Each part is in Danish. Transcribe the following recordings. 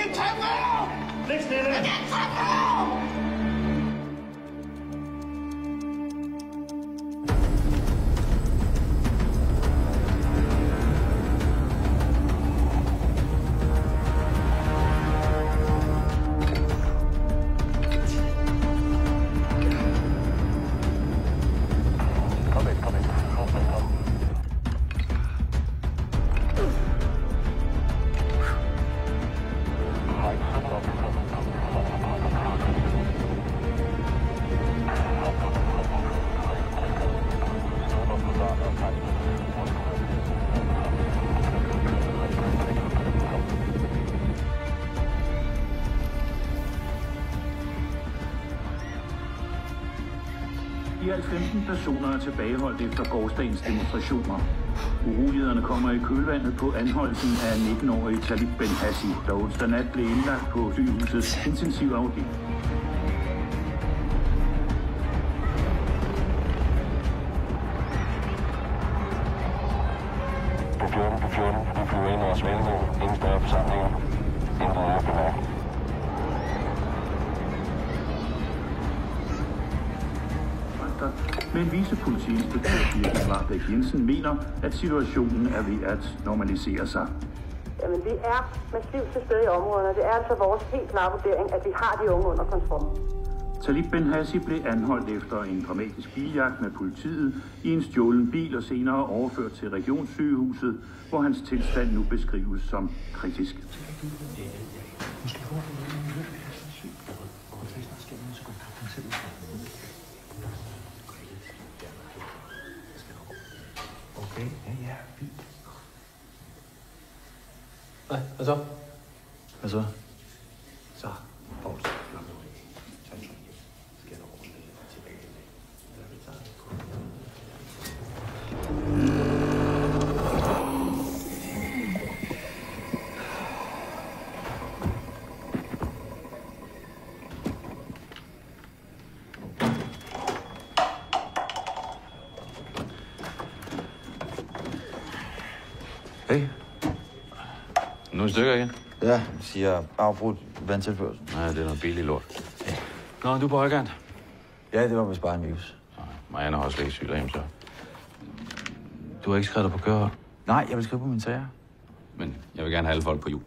can't take more! Læg stille! I can't take more! I alt 15 personer er tilbageholdt efter gårsdagens demonstrationer. Urolighederne kommer i kølvandet på anholdelsen af 19-årige Talib Ben-Hassi, der onsdag nat blev indlagt på sygehusets intensivafdeling. På 14, vi flyver ind over Svælning, ingen større forsamlinger, ingen der er bemærket. Men vicepolitiinspektør Birgit Warbeck Jensen mener, at situationen er ved at normalisere sig. Jamen, vi er massivt til stede i områderne. Det er altså vores helt klare vurdering, at vi har de unge under kontrol. Talib Ben-Hassi blev anholdt efter en dramatisk biljagt med politiet i en stjålen bil og senere overført til regionssygehuset, hvor hans tilstand nu beskrives som kritisk. Okay, ja, fint. Nej, hvad så? Hvad så? Så, Poulsen, slap nu af. Så skal jeg nok rundt tilbage. Hey. Nu er I stykker igen? Ja, siger afbrudt vandtilførsel. Nej, det er noget billigt lort. Ja. Nå, du er på højkant? Ja, det var vist bare en virus. Marianne har også læst syg derhjemme, så. Du har ikke skrevet dig på kørehold? Nej, jeg vil skrive på min sager. Men jeg vil gerne have alle folk på jul.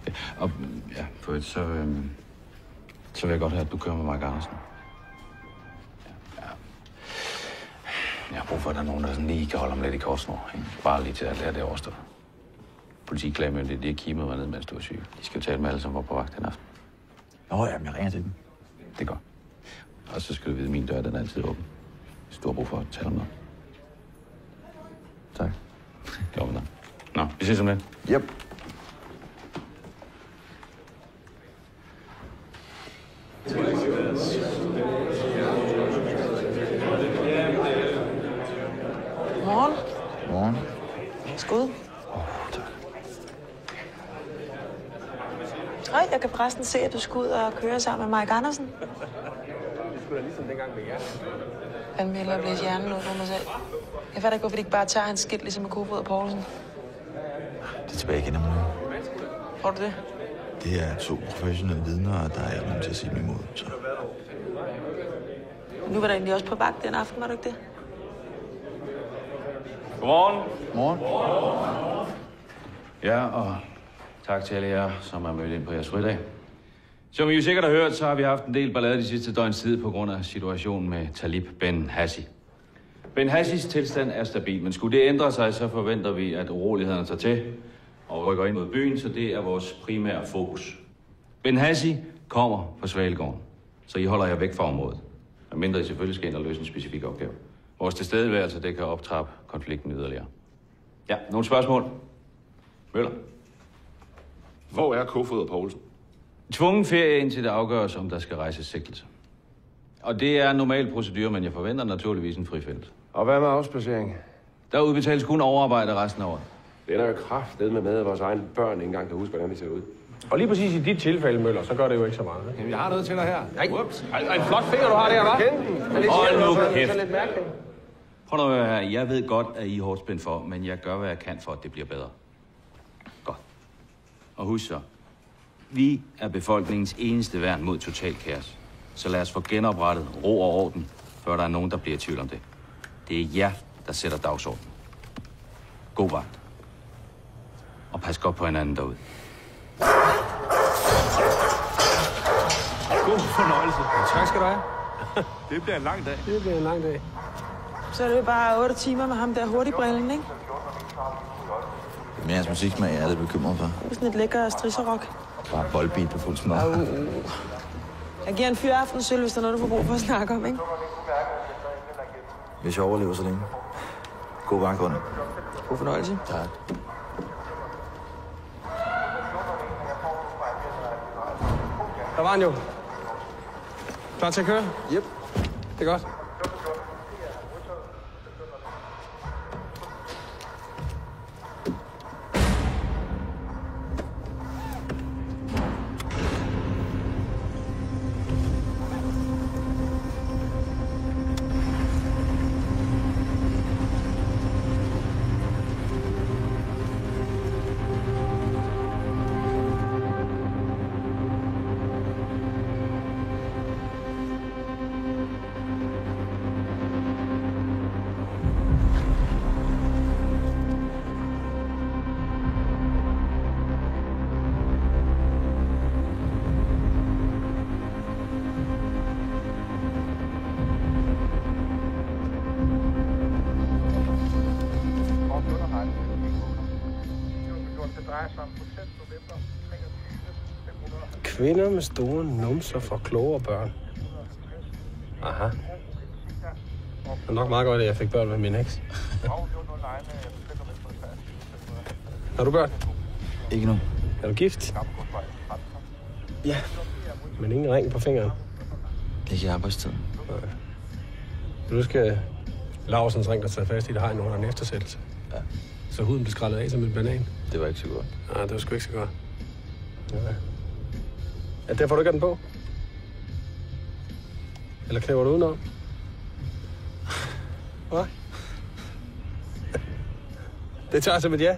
Ja, og ja, for et, så vil jeg godt have, at du kører med Mark Andersen. Ja. Jeg har brug for, at der er nogen, der sådan lige kan holde ham lidt i kortsnor. Bare lige til at lære det overstå. Politiklagemyndigheden, de har kimet mig ned, mens du var syg. De skal jo tale med alle, som var på vagt den aften. Nå, jamen, jeg ringer til dem. Det er godt. Og så skal du vide, at min dør, den er altid åben. Hvis du har brug for at tale om noget. Tak. Godt med dig. Nå, vi ses om lidt. Yep. Morgen. Morgen. Skud. Tak. Hej, jeg kan forresten se, at du skal ud og køre sammen med Mike Andersen. Det skulle da ligesom dengang med jer. Han vil hellere blæse hjernen ud på mig selv. Jeg fatter ikke, hvorfor de ikke bare tager hans skilt, ligesom med Kofod og Poulsen. Det er tilbage igen om nu. Tror du det? Det er 2 professionelle vidner, og der er ikke nogen til at sige mig imod, så... Nu var der egentlig også på vagt den aften, var du ikke det? Godmorgen. Morgen. Ja, og tak til alle jer, som er mødt ind på jeres fridag. Som I jo sikkert har hørt, så har vi haft en del ballade de sidste døgns tid på grund af situationen med Talib Ben-Hassi. Ben-Hassis tilstand er stabil, men skulle det ændre sig, så forventer vi, at urolighederne tager til og rykker ind mod byen, så det er vores primære fokus. Ben-Hassi kommer fra Svalegården, så I holder jer væk fra området. Mindre I selvfølgelig skal ind og løse en specifik opgave. Vores tilstedeværelse, det kan optrappe konflikten yderligere. Ja, nogle spørgsmål? Møller? Hvor er Kofod og Poulsen? Tvungen ferie, indtil det afgøres, om der skal rejses sigtelse. Og det er en normal procedure, men jeg forventer naturligvis en frifindelse. Og hvad med afspacering? Der udbetales kun overarbejde resten af året. Det er jo kraftedeme med, at vores egne børn ikke engang kan huske, hvordan de ser ud. Og lige præcis i dit tilfælde, Møller, så gør det jo ikke så meget. Jamen, jeg har noget til dig her. Nej, ups. En flot finger, du har der, hva'? Hold nu kæft. Prøv nu at høre her. Jeg ved godt, at I er hårdt spændt for, men jeg gør, hvad jeg kan for, at det bliver bedre. Godt. Og husk så, vi er befolkningens eneste værn mod total kaos. Så lad os få genoprettet ro og orden, før der er nogen, der bliver i tvivl om det. Det er jer, der sætter dagsordenen. God vagt. Og pas godt på hinanden derude. God fornøjelse. Tak skal du have. Det bliver en lang dag. Det bliver en lang dag. Så er det jo bare 8 timer med ham der hurtigbrillen, ikke? Men hans musiksmag er jeg lidt bekymret for. Det er sådan et lækker strisserrock. Bare boldbeat på fuld smør. Jeg giver en fyraften sølv, hvis der er noget, du får brug for at snakke om, ikke? Hvis jeg overlever så længe. God vagt, Gunnar. God fornøjelse. Tak. Der var han jo. Klar til at køre? Yep. Det er godt. Kvinder med store numser for klogere børn. Aha. Det er nok meget godt, at jeg fik børn med min eks. Har du børn? Ikke nu. Er du gift? Ja. Men ingen ring på fingeren? Ikke i arbejdstiden. Nej. Nu skal Larsens ring, der tager fast i det hegn under en eftersættelse. Ja. Så huden blev skrællet af som en banan. Det var ikke så godt. Nej, det var sgu ikke så godt. Ja. Er derfor, du ikke har den på? Eller knæver du udenom? Hvad? Det tager som et ja.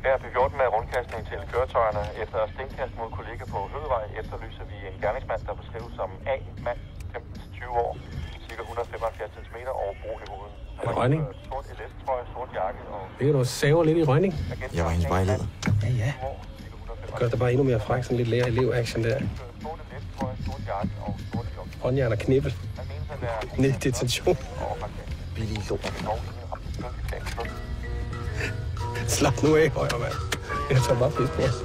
Her på 14 med rundkastning til køretøjerne. Efter stenkast mod kollega på Hødevej efterlyser vi en gerningsmand, der beskrives som A-mand, 15-20 år, ca. 175 cm over bro i hovedet. Er det Rønning? Sort LS-trøje, sort jakke og... Ligger du og saver lidt i Rønning? Jeg var hendes vejleder. Ja. Gør det bare endnu mere fræk, sådan lidt lærer-elev-action der. Håndjern og knibbel. Ned i detention. Billig lort. Slap nu af, højre mand. Jeg tager bare pis på os.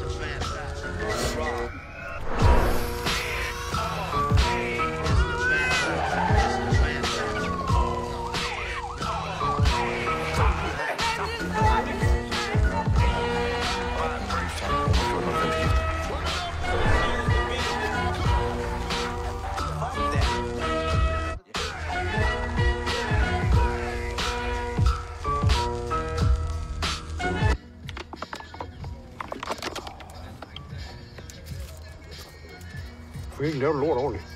Du kan ikke lave det lort ordentligt.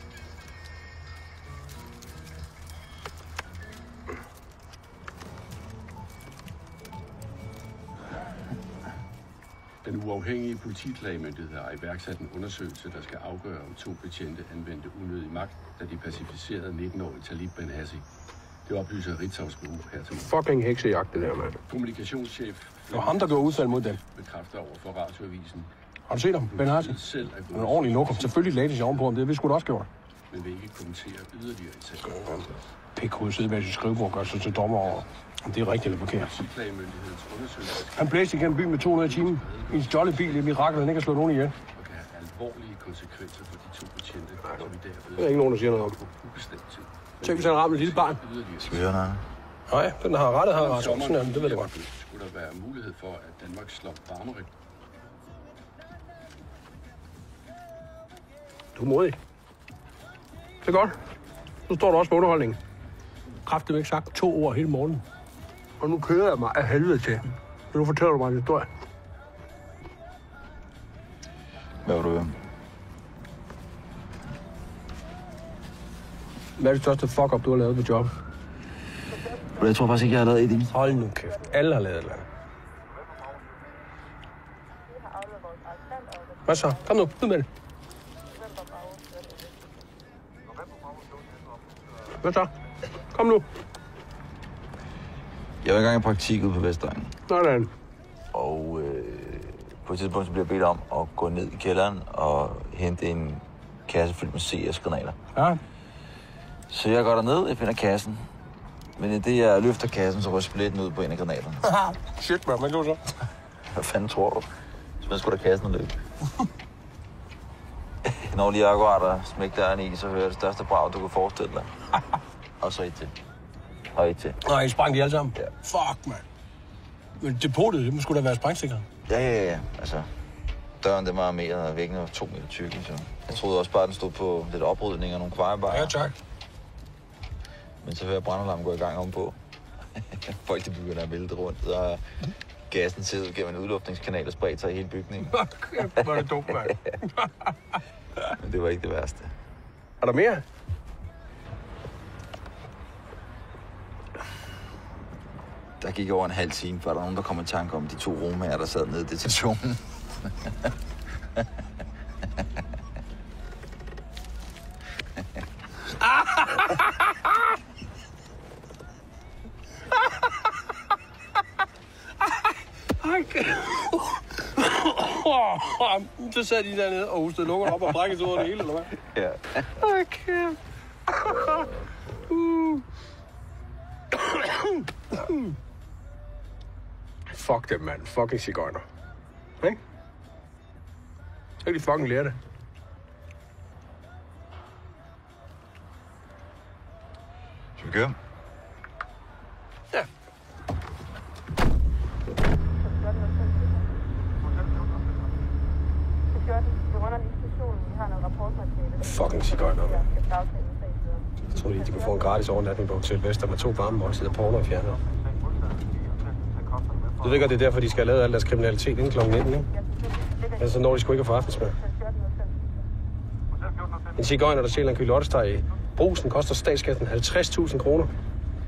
Den uafhængige politiklagemyndighed har iværksat en undersøgelse, der skal afgøre, om 2 betjente anvendte unødig magt, da de pacificerede 19-årige Talib Ben Hassi. Det oplyser Ritzaus Bureau her til Fucking heksejagt, det der, mand. Kommunikationschef... Det var ham, der gjorde udfald mod dem. ...bekræfter over for Radioavisen. Har du set ham, Ben Hassi? Selv er en ordentlig lokum. Selvfølgelig lagde de sig ovenpå ham. Det har vi sgu da også gjort. Men vil ikke kommentere yderligere i sagen. Pikhoved sidder bag sit skrivebord og gør sig til dommer over, om det er rigtigt eller forkert. Politiklagemyndighedens undersøgelse... Han blæste igennem byen med 200 i timen. I en stjålet bil. Det er mirakel, han ikke har slået nogen ihjel. ...og kan have alvorlige konsekvenser for de 2 betjente, som vi derved... Det er ikke nogen, der siger noget om. ...ubestemt tid. Tænk, hvis han rammer et lille barn. Skal vi høre noget? Nej, den har rettet her, Rasmus. Sådan er det ved jeg godt. Skulle der være mulighed for, at Danmark slår varmerik? Du er modig. Det er godt. Nu står du også på underholdningen. Kræftet ikke sagt 2 ord hele morgenen. Og nu kører jeg mig af helvede til. Så nu fortæller du mig en historie. Hvad vil du høre? Hvad er det største fuck-up, du har lavet på jobbet? Jeg tror faktisk ikke, jeg har lavet et eneste. Hold nu kæft. Alle har lavet et eller andet. Hvad så? Kom nu, ud med det. Hvad så? Kom nu. Jeg var engang i praktik ude på Vestegnen. Sådan. Og på et tidspunkt så bliver jeg bedt om at gå ned i kælderen og hente en kasse fyldt med CS-granater. Ja. Så jeg går derned, jeg finder kassen. Men i det, jeg løfter kassen, så ryger splitten ud på en af granaterne. Shit, man. Hvad gjorde så? Hvad fanden tror du? Så man skulle da kassen og løbe. Når lige akkurat at smække døren i, så hører jeg det største brag, du kan forestille dig. Og så et til. Og et til. Nej, I sprang de alle sammen? Ja. Fuck, mand. Men depotet, det må sgu da være sprængsikret. Ja. Altså, døren, den var armeret, og væggen var 2 meter tykke, så... Jeg troede også bare, den stod på lidt oprydning og nogle kvejebajer. Ja, tak. Men så hører jeg brandalarmen gå i gang ovenpå. Folk, de begynder at vælte rundt, så gassen sidder ud gennem en udluftningskanal og spredt sig i hele bygningen. Kæft, hvor er det dumt, mand. Men det var ikke det værste. Er der mere? Der gik over en halv time, før der var nogen, der kom i tanke om de 2 romager, der sad nede i detentionen. Så sad de dernede og hostede lungerne op og brækkede over det hele, eller hvad? Ja. Okay. Fuck dem, mand. Fucking cigøjner. Ikke? Så kan de fucking lære det. Skal vi køre? Ja. Fucking cigøjner. Jeg troede lige, de kunne få en gratis overnatning på Hotel Vester med 2 varme måltider, porno og fjerner. Du ved godt, det er derfor, de skal have lavet al deres kriminalitet inden kl. 19, ikke? Ellers så når de sgu ikke at få aftensmad. En cigøjner, der sælger en kylottesteg i Brugsen, koster statskassen 50.000 kroner.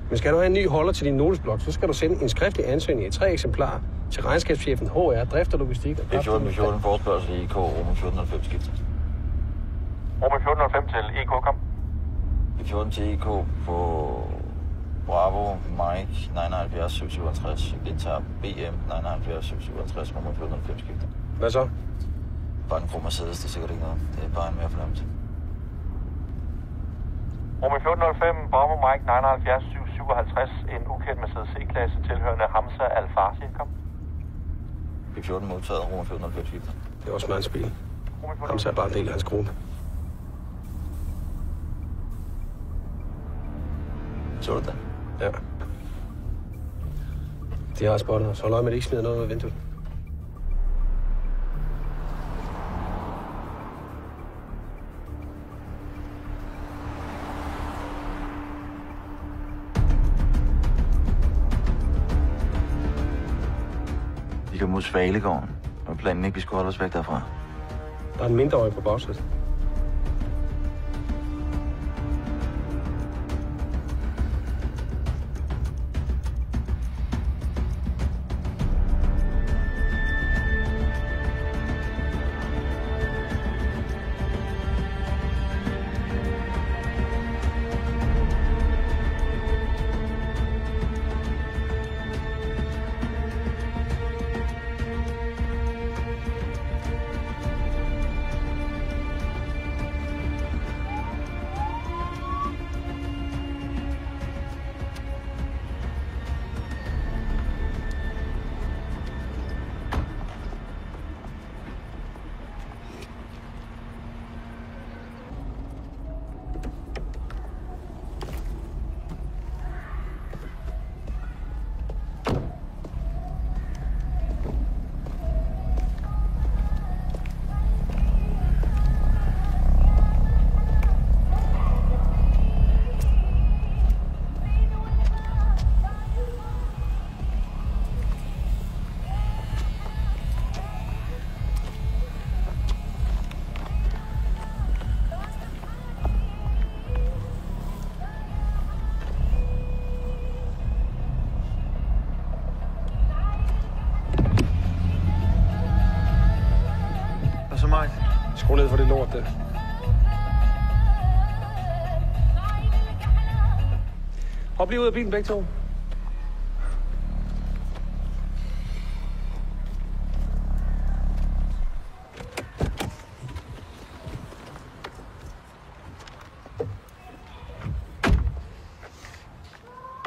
Men skal du have en ny holder til din notesblok, så skal du sende en skriftlig ansøgning i 3 eksemplarer til regnskabschefen HR, drift og logistik. Det er 14 forespørgsel i EK, Roman 1405 skifter. Roman 1405 til EK, kom. Det er 14 til EK på Bravo, Mike, 79 757. Gentager BM, 79 757, Roman 1405 skifter. Hvad så? Banken for Mercedes, det er sikkert ikke noget. Det er bare en mere fornemmelse. Roman 1405, Bravo, Mike, 79 757. En ukendt Mercedes C-klasse tilhørende Hamza Al-Farsi, kom. Det er 14 modtaget, Roman 1405 skifter. Det er også mands bil. Hamza er bare en del af hans gruppe. Så du det? Ja. De har spottet, så hold øje med, at de ikke smider noget ud af vinduet. Vi kan mod Svalegården, og planen ikke, vi skulle holde os væk derfra. Der er en mindreårig på bagsædet. Skru ned for det lort der. Hop lige ud af bilen begge to.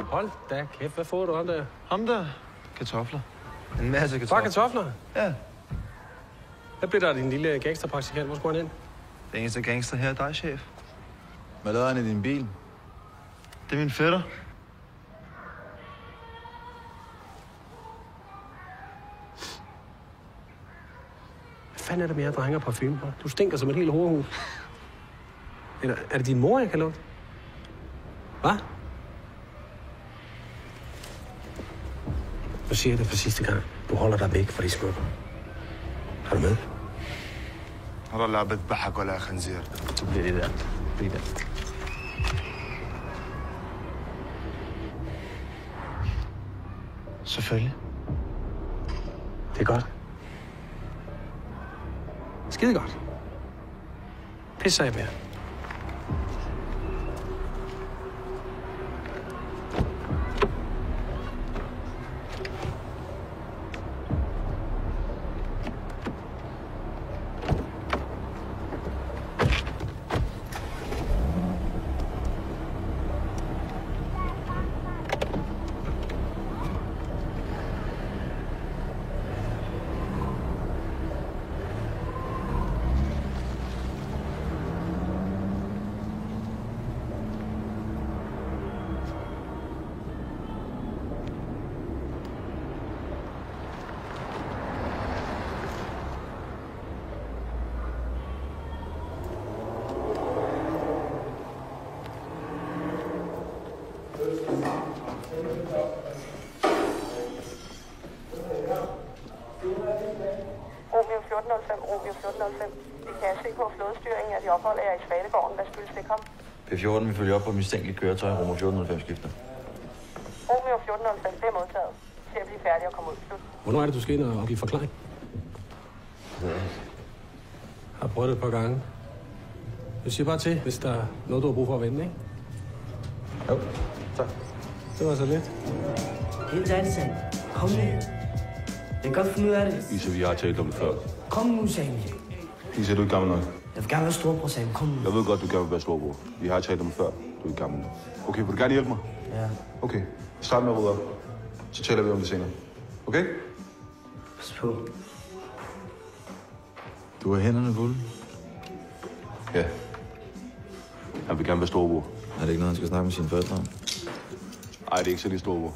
Hold da kæft, hvad får du ham der? Ham der? Kartofler. En masse kartofler. Bare kartofler? Ja. Hvad blev der af din lille gangsterpraktikant? Hvor skulle han ind? Det eneste gangster her er dig, chef. Hvad lavede han i din bil? Det er min fætter. Hvad fanden er det med jer drenger parfume på? Du stinker som et helt hovedhus. Eller er det din mor, jeg kan lugte? Hvad? Nu siger jeg det for sidste gang. Du holder dig væk fra de skubber. Er du med? هذا لعبة بحق ولا خنزير. Så bliver det der. Bliv der. Selvfølgelig. Det er godt. Skide godt. Pisser jeg mere. Romeo 1405, Romeo 1405. Vi kan se på flådestyringen, at de opholder jer i Svalegården. Hvad skyldes det kom? P14 vil følge op på mistænkeligt køretøj. Romeo 1405 skifter. Romeo 1405, det er modtaget. Til at blive færdig og komme ud. Slut. Hvornår er det, du skal ind og give forklaring? Jeg har prøvet det et par gange. Jeg siger bare til, hvis der er noget, du har brug for at vende, ikke? Jo, tak. Det var så lidt. Helt ærligt, kom nu. Jeg kan godt finde ud af det. Isa, vi har talt om det før. Kom nu, Sami. Isa, du er ikke gammel nok. Jeg vil gerne være storbror, Sami. Kom nu. Jeg ved godt, du gerne vil være storbror. Vi har talt om det før. Du er ikke gammel nok. Okay, vil du gerne hjælpe mig? Ja. Okay, start med at rydde op. Så taler vi om det senere. Okay? Pas på. Du har hænderne fulde. Ja. Han vil gerne være storbror. Er det ikke noget, han skal snakke med sine forældre om? Nej, det er ikke så lige storbror.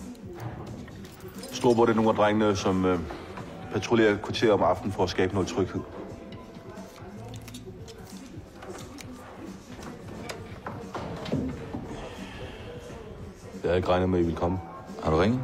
Storbror, det er nogle af drengene, som patruljerer et kvarter om aftenen for at skabe noget tryghed. Jeg havde ikke regnet med, at I ville komme. Har du ringet?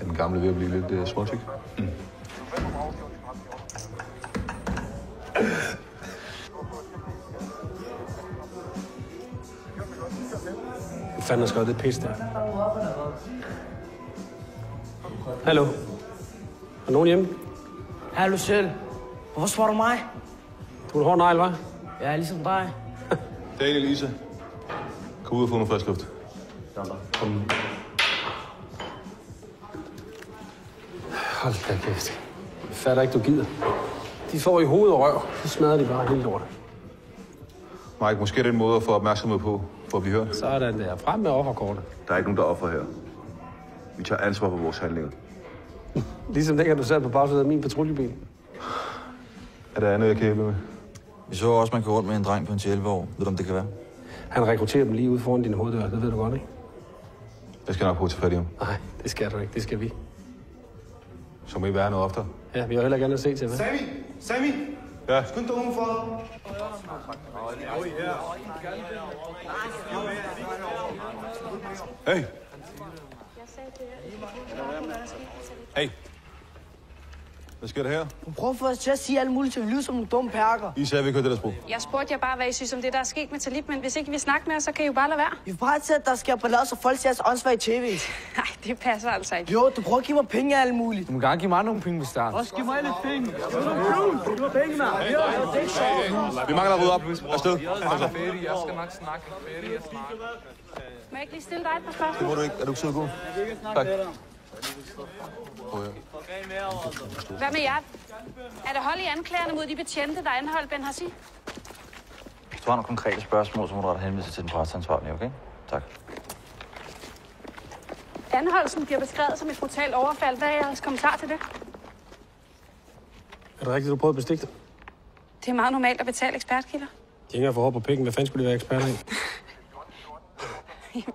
Er den gamle ved at blive lidt småtyk? Mm. Hvad fanden har skrevet det pis der? Hallo? Er nogen hjemme? Hallo selv. Hvorfor spørger du mig? Du er en hård negl, hva'? Jeg er ligesom dig. Daniel, Lisa. Kom ud og få noget frisk luft. Kom. Hold da kæft. Jeg fatter ikke, du gider. De får i hovedet og røv. Så smadrer de bare helt lortet. Mike, måske er det en måde at få opmærksomhed på, for at blive hørt. Sådan der. Frem med offerkortet. Der er ikke nogen, der offer her. Vi tager ansvar for vores handlinger. Ligesom dengang du sad på bagsædet af min patruljebil. Er der andet, jeg kan hjælpe med? Vi så også, man går rundt med en dreng på en 11 år. Ved du, om det kan være? Han rekrutterer dem lige ude foran din hoveddør. Det ved du godt, ikke? Jeg skal nok prøve at tage fat i ham. Nej, det skal du ikke. Det skal vi. Så må I være noget oftere. Ja, vi har heller gerne at se til, hvad? Sami! Ja? Skynd dig udenfor. Hey! Hey! Hvad sker der her? Du prøver at få os til at sige alt muligt, til vi lyder som nogle dumme perker. I sagde, vi kørte det der sprog. Jeg spurgte jer bare, hvad I synes om det, der er sket med Talib, men hvis ikke vi snakker med os, så kan I jo bare lade være. Vi er bare til, at der sker ballade, så folk ser os åndssvagt i tv. Nej, det passer altså ikke. Jo, du prøver at give mig penge af alt muligt. Du må gerne give mig nogle penge, hvis der er. Også giv mig lidt penge. Du har penge, mand. Vi mangler at rydde op. Afsted. Jeg skal nok snakke. Må jeg ikke lige stille dig et par spørgsmål? Det må du ikke. Er du ikke sød og god? Tak. Hvad med jer? Er det hold i anklagerne mod de betjente, der anholdt Ben Hassi? Hvis du har nogle konkrete spørgsmål, så må du rette henvise til den presseansvarlige, okay? Tak. Anholdelsen bliver beskrevet som et brutalt overfald. Hvad er jeres kommentar til det? Er det rigtigt, du prøvede at bestikke det? Det er meget normalt at betale ekspertkilder. De hænger for hårdt på pikken. Hvad fanden skulle de være eksperter i?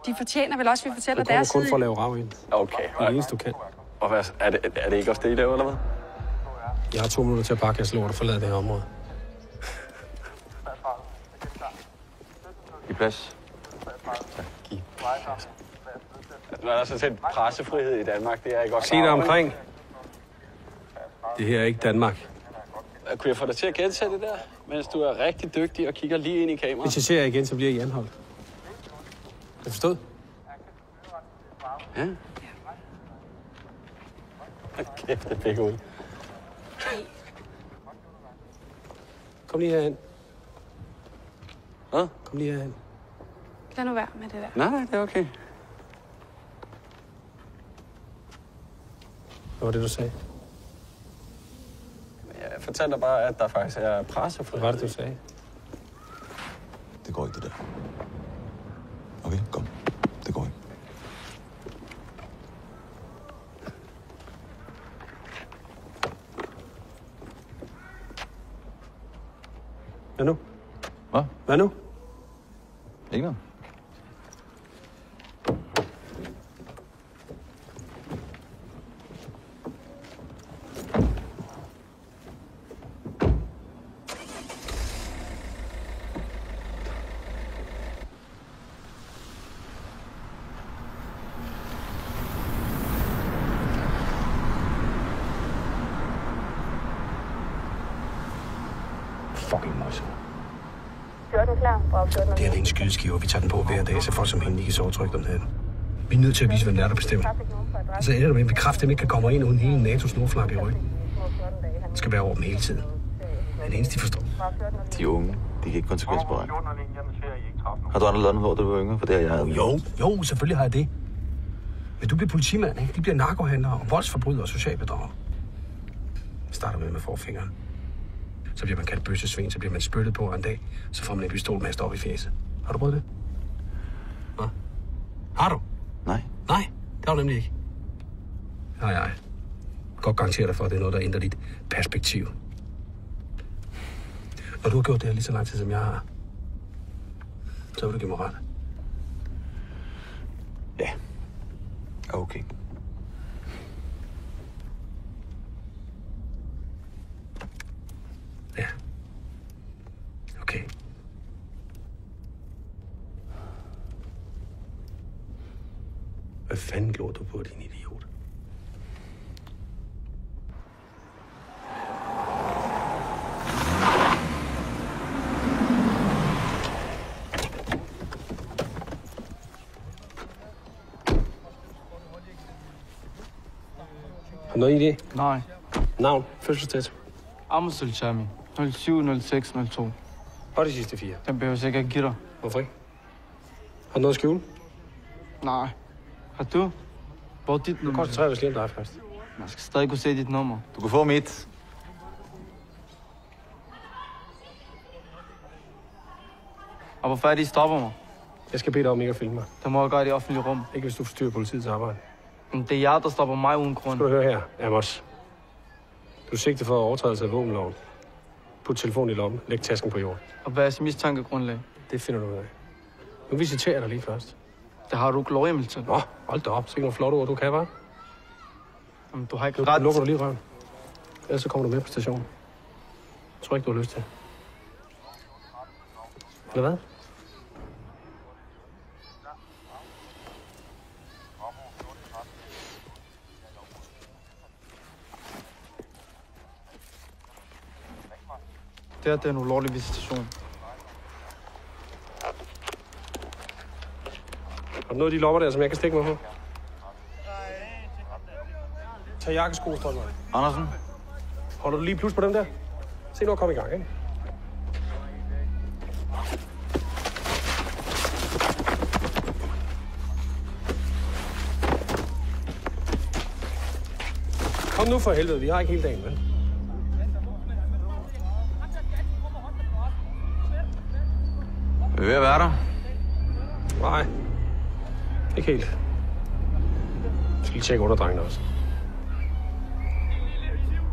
De fortjener vel også, at vi fortæller Du kommer deres kun side. for at lave rav ind. Okay. Det er det eneste, du kan. Og hvad, er det ikke også det, I laver, eller hvad? Jeg har 2 minutter til at pakke jeres lort og forlade det her område. Giv plads. Giv plads. Nu er der sådan set pressefrihed i Danmark. Det er ikke godt. Se dig omkring. Det her er ikke Danmark. Kunne jeg få dig til at gensætte det der, mens du er rigtig dygtig og kigger lige ind i kameraet? Hvis jeg ser jer igen, så bliver I anholdt. Er du forstået? Ja. Kæft, det fik ud. Kom lige herhen. Hvad? Kom lige herhen. Lad nu være med det der. Nej, det er okay. Hvad var det, du sagde? Jeg fortalte dig bare, at der faktisk er pressefrihed. Hvad var det, du sagde? Det går ikke, det der. Okay, kom. Det går ikke. Hvad nu? Hvad? Hvad nu? Ikke noget. Fucking morsom. 14 klar. Bravo 14. Det her er en skydeskive, og vi tager den på hver dag, så folk som hende ikke kan sove trygt om natten. Vi er nødt til at vise, hvem det er, der bestemmer. Altså ender det med en bekræft, at ikke kan komme ind uden hele NATO's nordflanke i ryggen. Det skal være over dem hele tiden. Det er det eneste, de forstår. De unge, de kan ikke konsekvensberegne. Har du andre landet, hvor du var yngre? For det har jeg. Jo, selvfølgelig har jeg det. Men du bliver politimand, ikke? De bliver narkohandlere og voldsforbrydere og socialbedragere. Vi starter med forfingeren. Så bliver man kaldt bøssesvin, så bliver man spyttet på, og en dag, så får man en pistolmast op i fjeset. Har du prøvet det? Hvad? Har du? Nej. Nej, det har du nemlig ikke. Nej, jeg godt garantere dig for, at det er noget, der ændrer dit perspektiv. Når du har gjort det her lige så lang tid, som jeg har, så vil du give mig ret. Ja. Okay. Ja. Okay. Hvad fanden glor du på, din idiot? Har du noget idé? Nej. Navn? Fødselsdato? Amosel Chami. 070602. Og de sidste 4. Den behøver jeg ikke at give dig. Hvorfor ikke? Har du noget at skjule? Nej. Har du? Hvor er dit nummer? Koncentrer os lige om dig først. Man skal stadig kunne se dit nummer. Du kan få mit. Og hvorfor er det, I stopper mig? Jeg skal bede dig om ikke at filme mig. Det må jeg gøre i det offentlige rum. Ikke hvis du forstyrrer politiets arbejde. Men det er jer, der stopper mig uden grund. Skal du høre her, Amos. Du er sigtet for overtrædelse af våbenloven. Put telefonen i lommen. Læg tasken på jorden. Og hvad er jeres mistankegrundlag? Det finder du ud af. Nu visiterer jeg dig lige først. Det har du ikke lovhjemmel til. Nå, hold da op. Sikke nogle flotte ord, du kan, hva'? Jamen, du har ikke Nu ret. lukker du lige røven. Ellers så kommer du med på stationen. Jeg tror ikke, du har lyst til. Eller hvad? Det er en ulovlig visitation. Har du noget af de lommer der, som jeg kan stikke mig på? Tag jakkesko, Stolmer. Andersen? Holder du lige plus på dem der? Se nu at komme i gang, ikke? Kom nu for helvede, vi har ikke hele dagen, vel? Vi er ved at være der. Nej. Ikke helt. Jeg skal lige tjekke underdrengene også.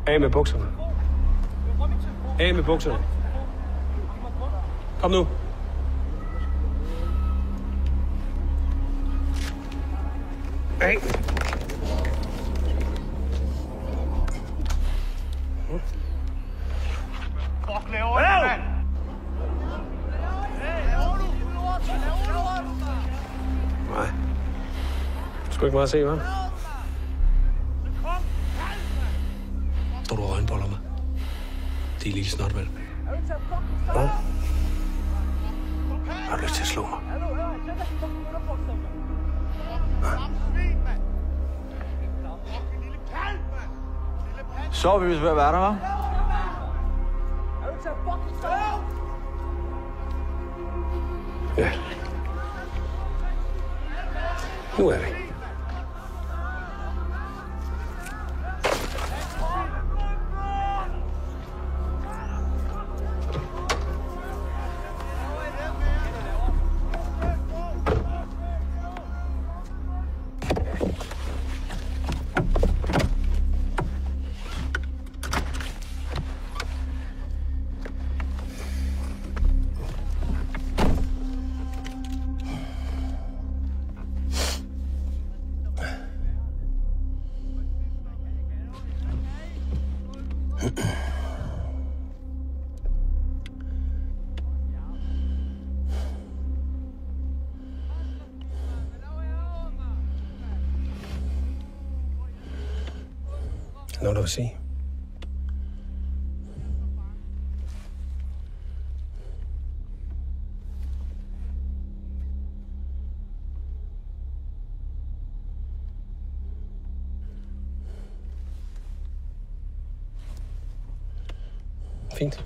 Af med bukserne. Af med bukserne. Kom nu. Af. Fuck, laver du, mand? Nej. Du skal ikke meget at se, hva'? Står du og øjenboller med? Det er lille snotvalg. Hvad? Har du lyst til at slå mig? Så er vi vist ved at være der, hva'? Ja. Nu er vi. Noget du vil sige? Fint.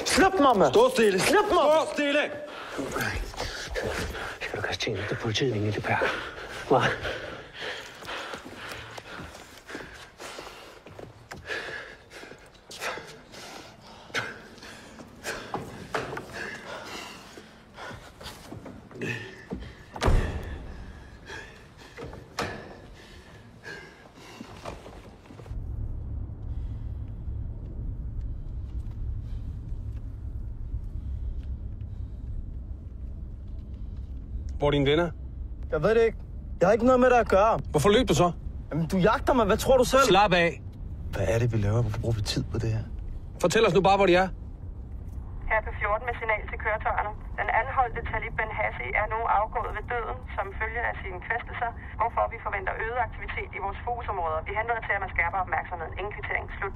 Slip mig, mand! Stå stille! Slip mig! Stå stille! Skal du kaste tingene til politiet, din lille pær? Hvad? Hvor er dine venner? Jeg ved det ikke. Jeg har ikke noget med det at gøre. Hvorfor løb du så? Jamen, du jagter mig. Hvad tror du selv? Slap af. Hvad er det, vi laver? Hvorfor bruger vi tid på det her? Fortæl os nu bare, hvor de er. Her på 14 med signal til køretøjerne. Den anholdte Talib Ben-Hassi er nu afgået ved døden som følge af sine kvæstelser, hvorfor vi forventer øget aktivitet i vores fokusområder. Vi henvender til, at man skærper opmærksomheden. Ingen kvittering. Slut.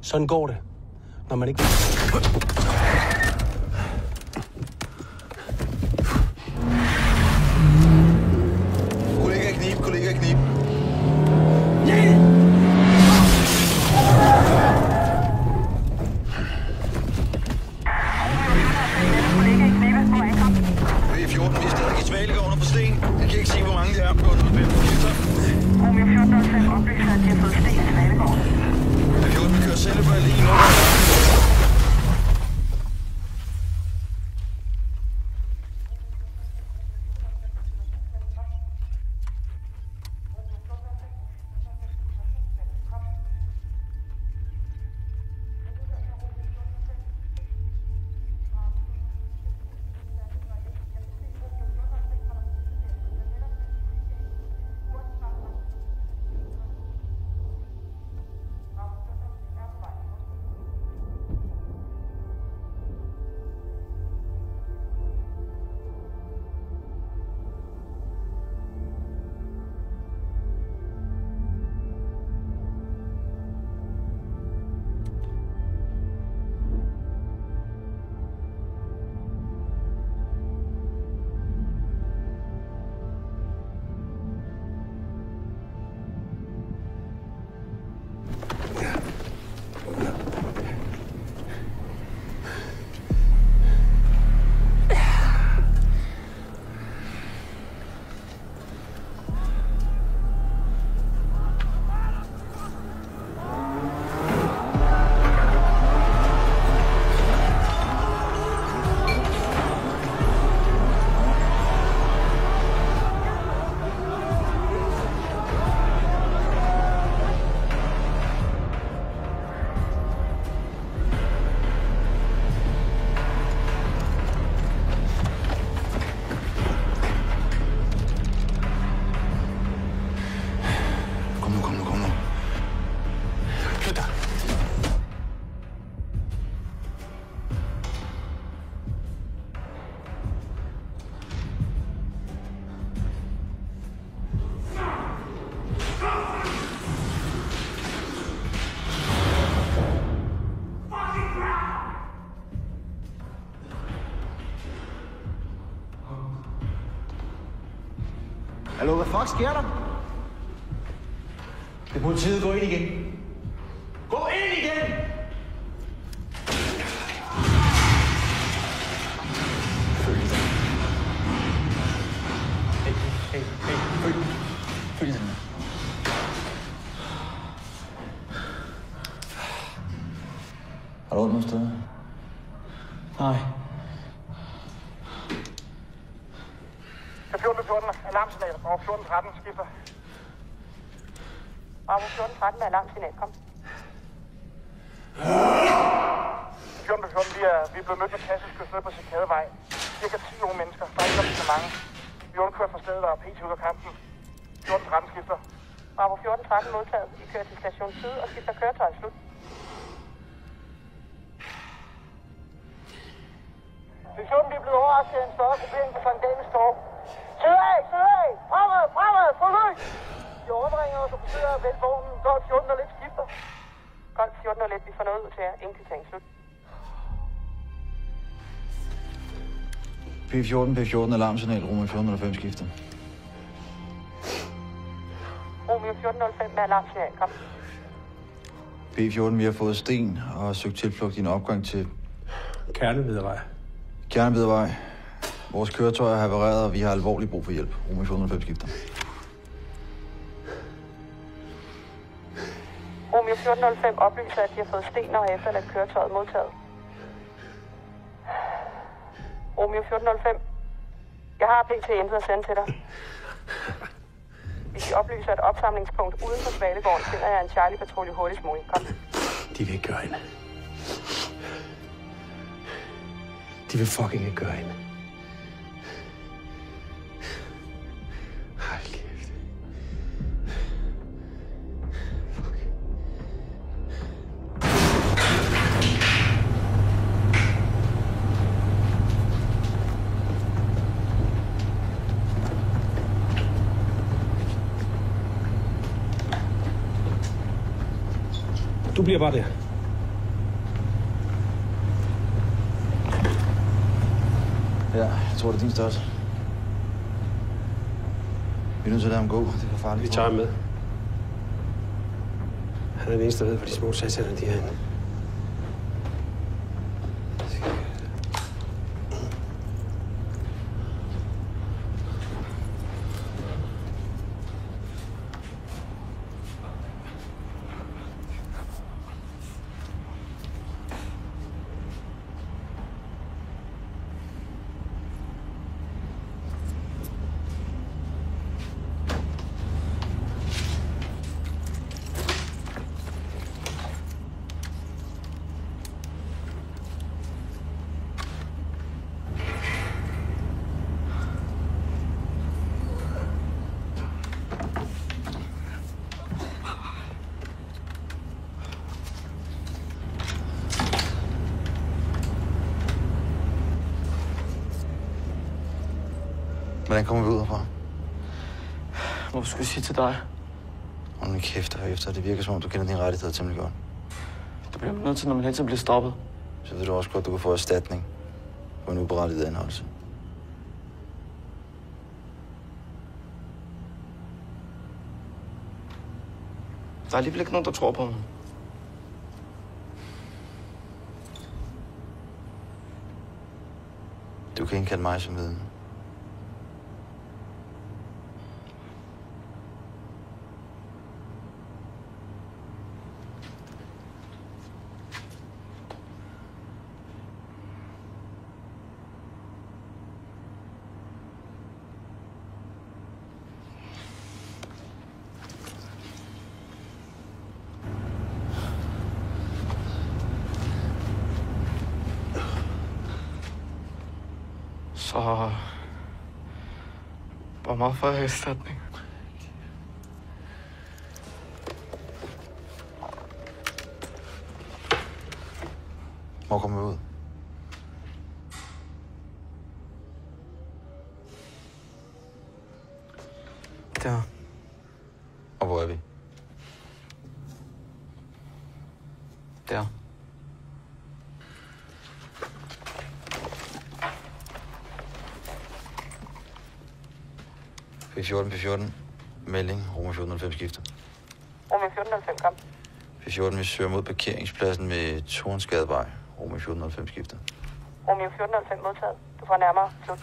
Sådan går det, når man ikke... Kollega i knib, kollega i knib. V14, vi er stadig i Svalegården på sten. Jeg kan ikke se, hvor mange det er. Gå ned med Romeo 1405 oplyser, at de har fået sten i Svalegården. V14, vi kører selv for lige nu. Hallo, hvad fuck sker der? Det er politiet. Gå ind igen. Gå ind igen! Følg den. Har du ondt nogle steder? Nej. 1414 alarmsignal. Over 1413 skifter. Over 1413 med alarmsignal. Kom. 1414, vi er blevet mødt med kasseskyds ned på Cikadevej. Cirka 10 unge mennesker. Der er ikke så mange. Vi undkører fra stedet og er pt. ud af kampen. 1413 skifter. Over 1413 modtaget. I kører til station Syd og skifter køretøj. Slut. Sektionen bliver blevet overrasket af en større gruppering på Sankt Davids Torv. Syd af! Syd af! Fremad! Fremad! Få løs! De overbringer os og forsøger at vælge vognen. Gold 1401 skifter. Gold 1401, vi får noget ud til jer. Indkvittering slut. P14 alarmsignal. Romeo 1405 skifter. Romeo 1405 med alarmsignal. Kom. P14, vi har fået sten og har søgt tilflugt i en opgang til Kærnevedevej. Vores køretøj er havareret, og vi har alvorlig brug for hjælp. Romeo 1405 skifter. Romeo 1405 oplyser, at de har fået sten og har efterladt køretøjet modtaget. Romeo 1405. Jeg har pt. intet at sende til dig. Hvis I oplyser et opsamlingspunkt uden for Svalegården, finder jeg en Charlie-patrulje hurtigst muligt. Kom. De vil ikke gøre hende. De vil fucking ikke gøre hende. Hold kæft. Fuck. Du bliver bare der. Ja, jeg tror, det er din størrelse. Vi er nødt til at lade ham gå. Det er farligt. Vi tager ham med. Han er den eneste, der ved, hvor de små sataner de er henne. Hvordan kommer vi ud herfra? Hvorfor skulle jeg sige til dig? Hold nu kæft og hør efter. Det virker som om, du kender dine rettigheder temmelig godt. Det bliver man nødt til, når man hele tiden bliver stoppet. Så ved du også godt, du kan få erstatning på en uberettiget anholdelse. Der er alligevel ikke nogen, der tror på mig. Du kan indkalde mig som vidne. Så hvor meget får jeg erstatning? Hvor kommer vi ud? Der. Og hvor er vi? Der. P14. Melding. Roma 1405 skifter. Roma 1405, kom. P14, vi søger mod parkeringspladsen med Tornsgadevej. Roma 1405 skifter. Roma 1405 modtaget. Du får nærmere. Slut.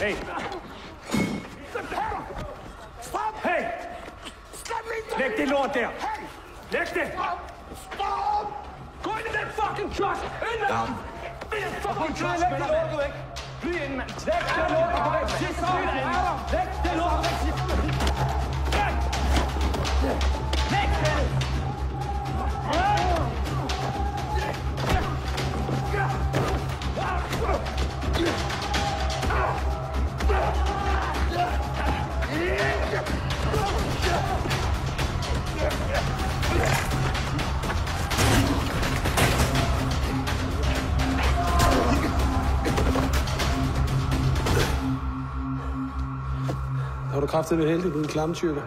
Hey! Stop! Hey! Læg det lort der! Læg det! Stop! Gå ind i den fucking kiosk! Ind med den! Ind i den fucking kiosk! Læg det lort væk! Bliv inden, mand! Læg det lort væk! Læg det lort væk! Læg! Læg det! Der var du kraftedeme heldig, din klamtyrker.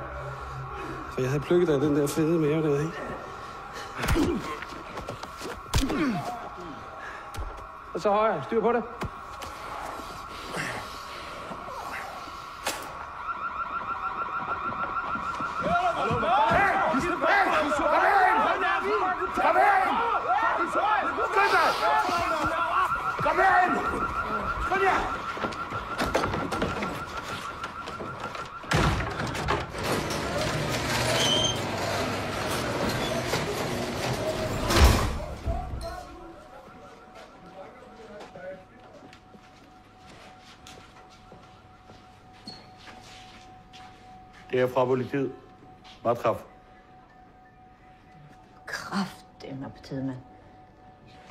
For jeg havde plukket af den der fede mave der, ikke? Og så højere. Styr på det. Kom herind! Kom her! Det er fra politiet. Matraf. Kraftedeme på tide, mand.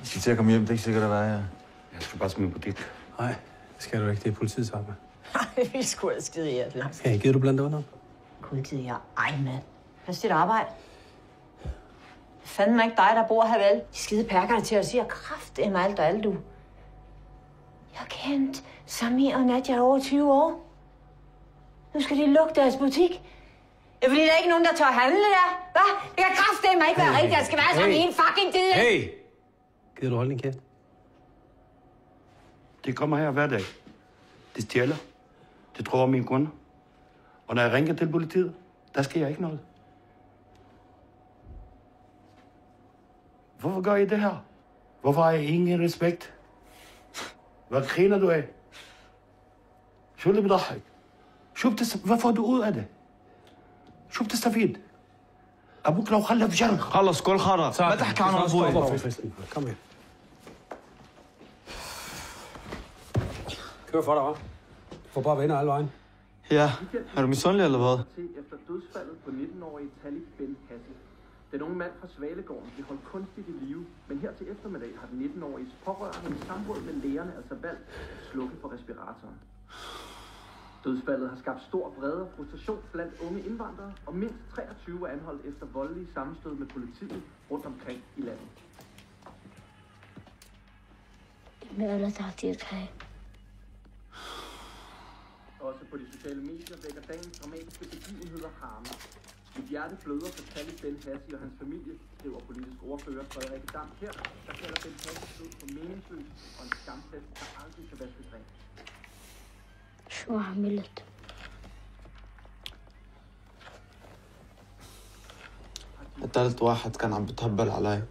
I skal til at komme hjem, det er ikke sikkert, at der er her. Jeg skal bare smide på dit. Nej, det skal du ikke. Det er politiets arbejde. Nej, vi skulle have skide i at langt. Hey, gider du blandt andet? Politiet, ja. Ej, mand. Pas dit arbejde. Fanden ikke dig, der bor her, vel? De skide perkerne til at sige, kraftedeme alt og alt, du. Jeg har kendt Samir og Nadia over 20 år. Nu skal de lukke deres butik. Det er fordi, der er ikke nogen, der tør handle der. Hvad? Det kan kraftedeme ikke være rigtigt. Jeg skal være sådan en fucking tid. Hey! Gider du holde din kæft? Det kommer her hver dag. Det stjæler. Det tror mine kunder. Og når jeg ringer til politiet, der sker ikke noget. Hvorfor gør I det her? Hvorfor har I ingen respekt? Hvad griner du af? شو اللي بيضحك؟ hvad får du ud af det? شو بتستفيد؟ أبوك لو خلف جرح. خلص كل خرا. ما تحكي عن أبوي. Kom her. Kør for dig, hva'? Du får bare venner alle vejen. Ja, er du misundelig eller hvad? Efter dødsfaldet på 19-årige Talib Ben Hassi. Den unge mand fra Svalegården blev holdt kunstigt i live, men her til eftermiddag har den 19-årige pårørende i samråd med lægerne altså valgt at slukke for respiratoren. Dødsfaldet har skabt stor vrede og frustration blandt unge indvandrere, og mindst 23 er anholdt efter voldelige sammenstød med politiet rundt omkring i landet. Også på de sociale medier vækker dagens dramatiske begivenheder harme. Mit hjerte bløder for Talib Ben Hassi og hans familie, skriver politisk ordfører Frederikke Dam her, der kalder Ben Hassi død for meningsløs og en skamplet, der aldrig kan vaskes rent. شو عملت؟ قتلت واحد كان عم بتهبل علي.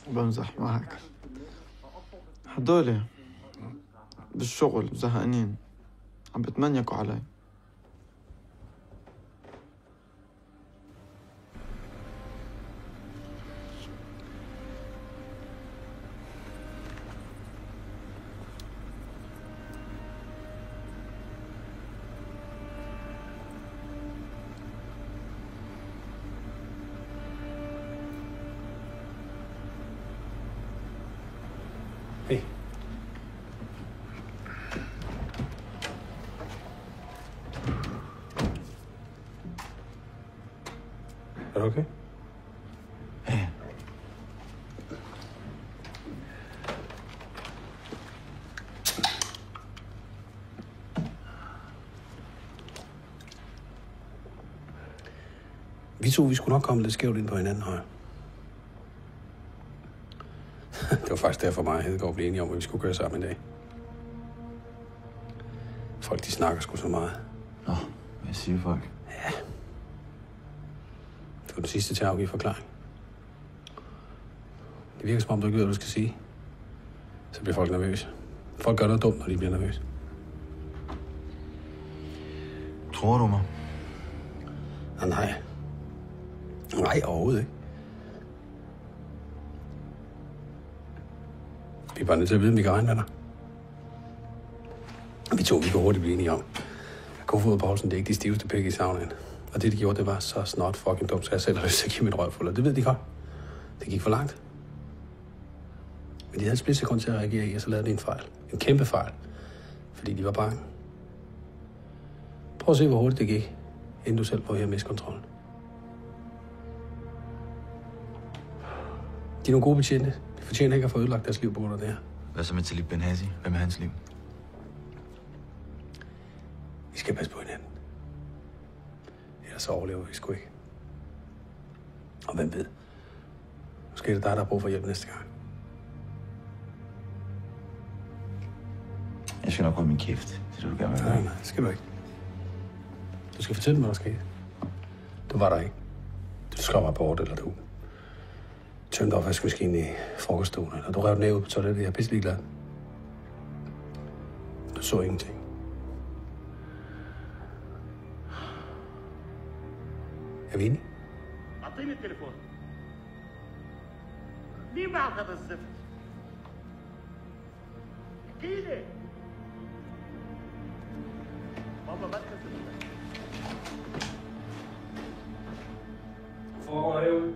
بمزح معك. هدول بالشغل زهقانين عم بتمنيكوا علي. Hey. Er du okay? Ja. Vi skulle nok komme lidt skævt ind på hinanden her. Det var faktisk derfor mig og Hedegaard blev enige om, at vi skulle køre sammen i dag. Folk, de snakker sgu så meget. Nå, hvad siger folk? Ja. Det var den sidste til at afgive forklaring. Det virker som om, du ikke ved, hvad du skal sige. Så bliver folk nervøse. Folk gør noget dumt, når de bliver nervøse. Tror du mig? Nej. Nej, overhovedet ikke. Vi er bare nødt til at vide, om vi kan regne med dig. Vi kan hurtigt blive enige om. Kofod og Poulsen, det er ikke de stiveste pæk i saunaen. Og det, de gjorde, det var så snot fucking dumt, så jeg selv har lyst til at give mit røv fuld. Og det ved de godt. Det gik for langt. Men de havde et splitsekund til at reagere i, og så lavede de en fejl. En kæmpe fejl. Fordi de var bange. Prøv at se, hvor hurtigt det gik, inden du selv var ved at miste kontrollen. De er nogle gode betjente. De fortjener ikke at få ødelagt deres liv på grund af det her. Hvad så med Talib Ben Hassi? Hvad med hans liv? Vi skal passe på hinanden. Ellers så overlever vi sgu ikke. Og hvem ved? Måske er det dig, der har brug for hjælp næste gang. Jeg skal nok holde min kæft. Det er du gerne vil gøre. Nej, det skal du ikke. Du skal fortælle mig, hvad der skete. Du var der ikke. Du skrev rapport, eller du tømte opvaskemaskinen i frokoststolen, eller du rev den af ud på toilettet. Jeg er pisselig glad. Du så ingenting. Er vi enige? أعطيني التليفون. مين بعت هذا الزفت؟ احكي لي. Foregår herude.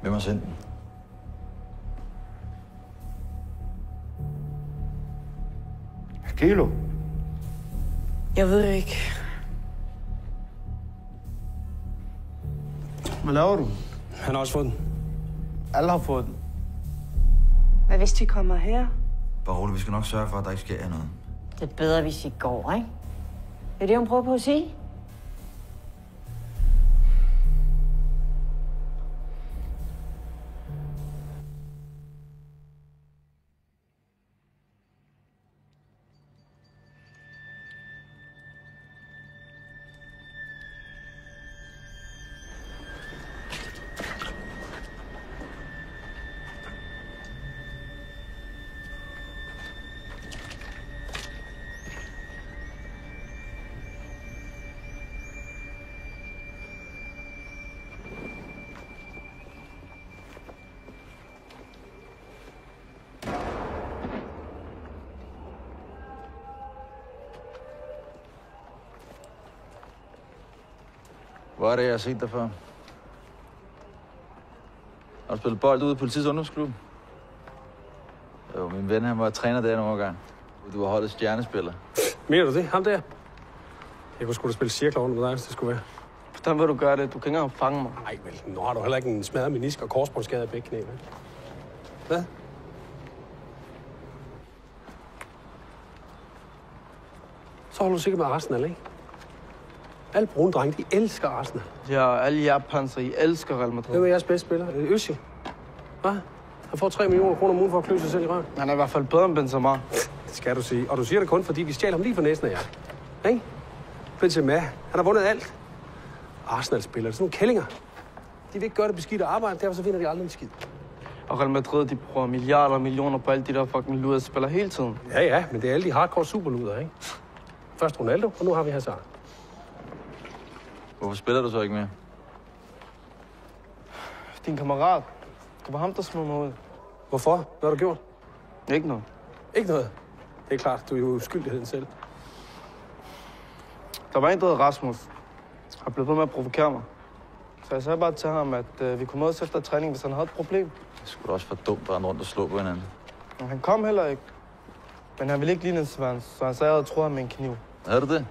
Hvem har sendt den? Kilo. Jeg ved det ikke. Hvad laver du? Han har også fået den. Alle har fået den. Hvad hvis de kommer her? Bare roligt, vi skal nok sørge for, at der ikke sker noget. Det er bedre, hvis I går, ikke? Det er det, hun prøver på at sige. Hvor er det, jeg har set dig før? Har du spillet bold ude i politiets ungdomsklub? Jo, min ven, han var træner der en overgang. Du var holdets stjernespiller. Mener du det? Ham der? Jeg kunne sgu da spille cirkler rundt med dig, hvis det skulle være. Hvordan vil du gøre det? Du kan ikke engang fange mig. Nej, vel. Nu har du heller ikke en smadret menisk og korsbåndsskade af begge knæ, vel? Hvad? Så holder du sikkert med Arsenal, ikke? Alle brune drenge, de elsker Arsenal. Ja, alle jer panser, I elsker Real Madrid. Hvem er jeres bedste spiller? Özil. Hvad? Han får 3 millioner kroner om ugen for at klø sig selv i røven. Han er i hvert fald bedre end Benzema. Det skal du sige. Og du siger det kun, fordi vi stjal ham lige for næsen af jer. Ikke? Benzema, han har vundet alt. Arsenal-spillere, sådan nogle kællinger. De vil ikke gøre det beskidte arbejde, derfor så vinder de aldrig en skid. Og Real Madrid, de bruger milliarder og millioner på alle de der fucking luderspillere hele tiden. Ja, men det er alle de hardcore superluder, ikke? Først Ronaldo, og nu har vi Hazard. Hvorfor spiller du så ikke mere? Din kammerat. Det var ham, der smed mig ud. Hvorfor? Hvad har du gjort? Ikke noget. Ikke noget? Det er klart, du er jo uskyldigheden selv. Der var en, der hed Rasmus. Han blev ved med at provokere mig. Så jeg sagde bare til ham, at vi kunne mødes efter træning, hvis han havde et problem. Det skulle også for dumt at rende rundt og slå på hinanden. Men han kom heller ikke. Men han ville ikke ligne en svans, så han sagde, at jeg havde troet ham med en kniv. Havde du det?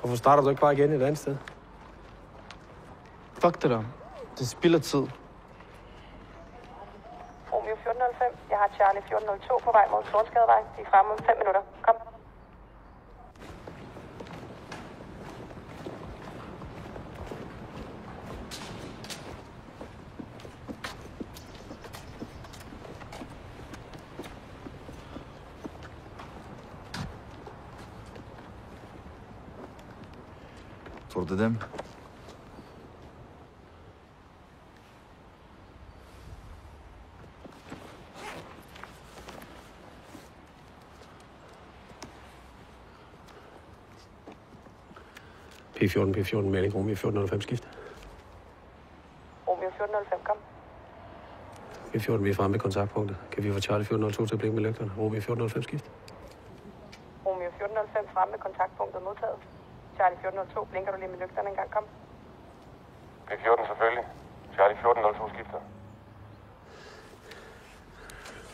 Hvorfor starter du ikke bare igen et andet sted? Fuck det der. Det spilder tid. Romeo 1405. Jeg har Charlie 1402 på vej mod Sortskadevej. De er fremme om 5 minutter. Kom. Tror du, det er dem? P14, melding, Romeo 1405, skift. Romeo 1405, kom. P14, vi er fremme ved kontaktpunktet. Kan vi få Charlie 1402 til at blinke med lygterne? Romeo 1405, skift. Romeo 1405, fremme ved kontaktpunktet modtaget. Charlie 1402, blinker du lige med lygterne en gang, kom. P14 selvfølgelig. Charlie 1402 skifter.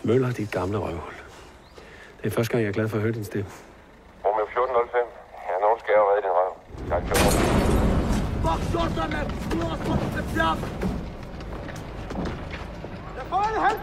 Møller, dit gamle røvhul. Det er første gang, jeg er glad for at høre din stemme. Romeo 1405. Ja, nogen skal jo redde din røv. Charlie 1402. Fuck shotgun, mand! Du har også fået det fjern! Jeg får en halv!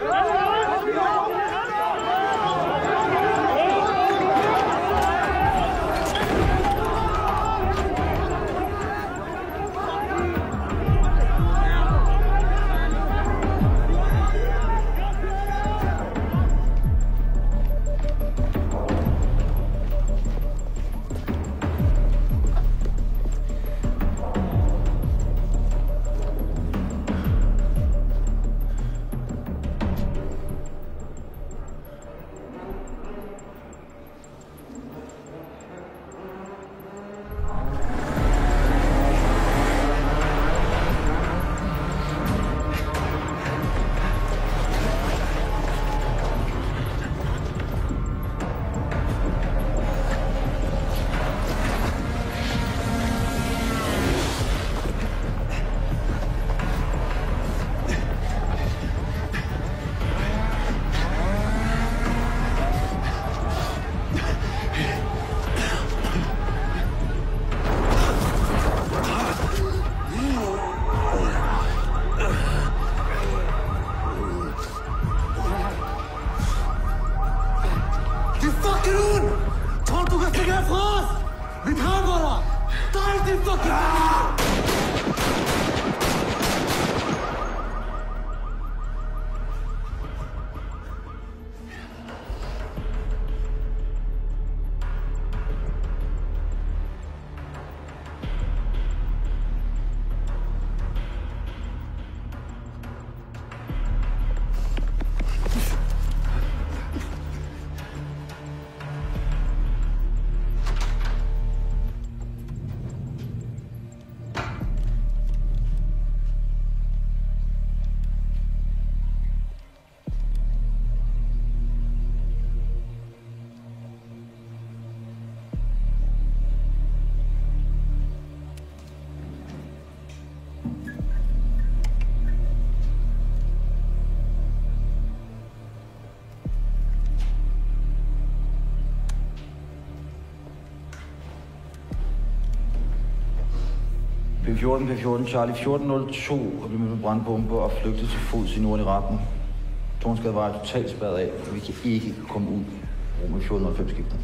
Drive din fucking... P14, Charlie 1402 og blev med brandbomber og flygtet til fods i nordlig retning. Tornsgade er totalt spærret af, og vi kan ikke komme ud. Romeo 1405 skifter.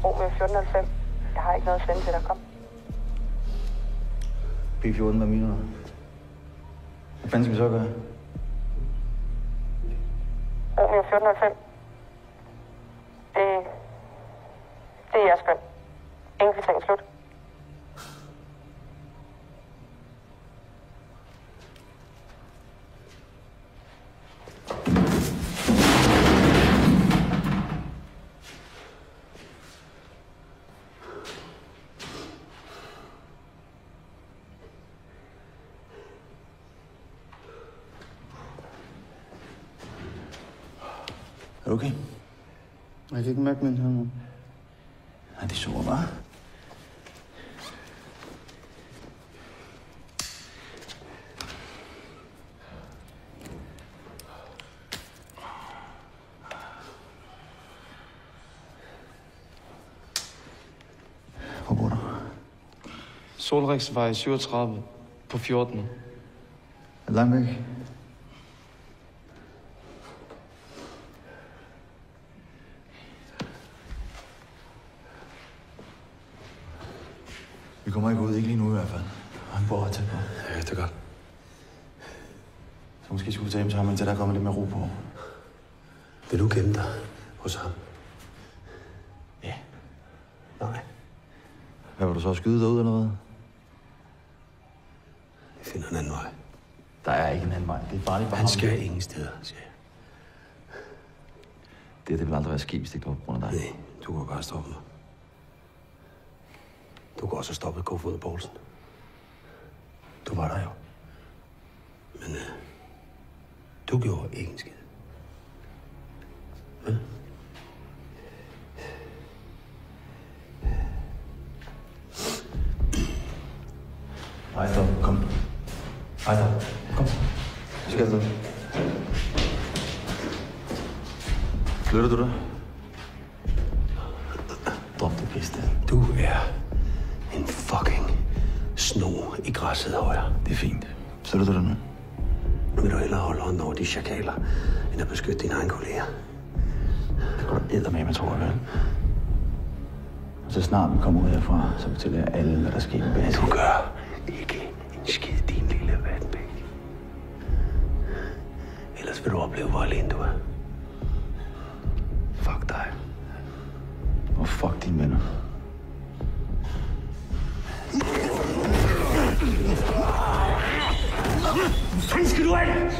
Romeo 1405. Jeg har ikke noget at sende til dig. Kom. P14, hvad mener du? Hvad fanden skal vi så gøre? Romeo 1405. Det er jeres skøn. Ingen kvittering slut. Er du okay? Jeg kan ikke mærke min hånd. Ja, de sover bare. Hvor bor du? Solriksvej 37 på 14. Langt væk. Vi kommer ikke ud, ikke lige nu i hvert fald. Han bor ret tæt på. Ja, det er godt. Så måske skulle vi tage hjem til ham, indtil der kommer lidt mere ro på. Vil du gemme dig hos ham? Ja. Nej. Hvad vil du så skyde derud eller hvad? Vi finder en anden vej. Der er ikke en anden vej. Det er farligt for ham. Han skal ingen steder, siger jeg. Det vil aldrig være sket, hvis det ikke var på grund af dig. Nej, du kan bare stoppe mig. Du kan også have stoppet Kofod og Poulsen. Du var der jo. Men du gjorde ikke en skid. Ja? Ejder, kom. Ejder, kom. Vi skal afsted. Flytter du dig? Drop det piste. Du er en fucking sno i græsset højre. Det er fint. Flytter du dig nu? Nu vil du hellere holde hånden over de chakaler, end at beskytte dine egne kolleger. Det går du eddermame, tror jeg, vel? Og så snart vi kommer ud herfra, så fortæller jeg alle, hvad der sker med Basse. Du gør ikke en skid, din lille vatbæk. Ellers vil du opleve, hvor alene du er. Fuck dig. Og fuck dine venner. Hvor fanden skal du af?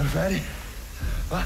færdig? Hvad?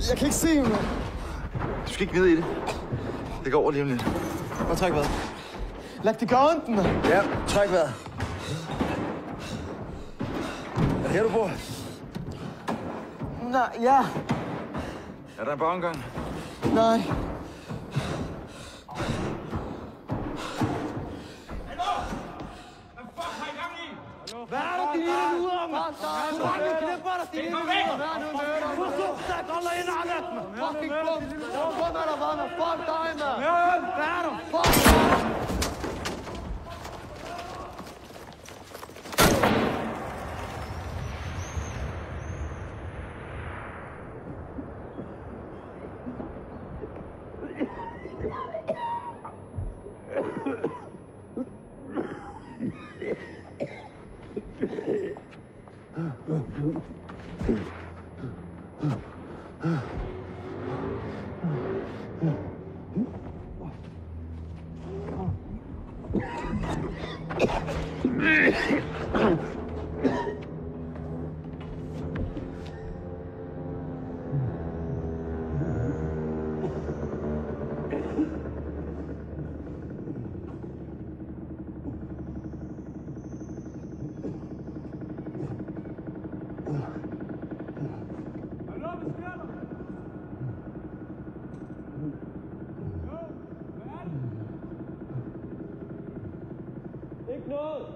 Jeg kan ikke se, mand. Du skal ikke ned i det. Det går over lige om lidt. Bare træk vejret. Lad det gøre ondt, mand. Ja, træk vejret. Er det her, du bor? Nej, ja. Er der en bagomgang? Nej. Hvad er det, de lille luder, mand? Fucking knipper dig, de lille luder. Forstå, der går ind og andet, mand. Fucking bum. Jeg var bundet der var, mand. Fuck dig, mand. Hvad er du? Fuck dig. Ikke noget!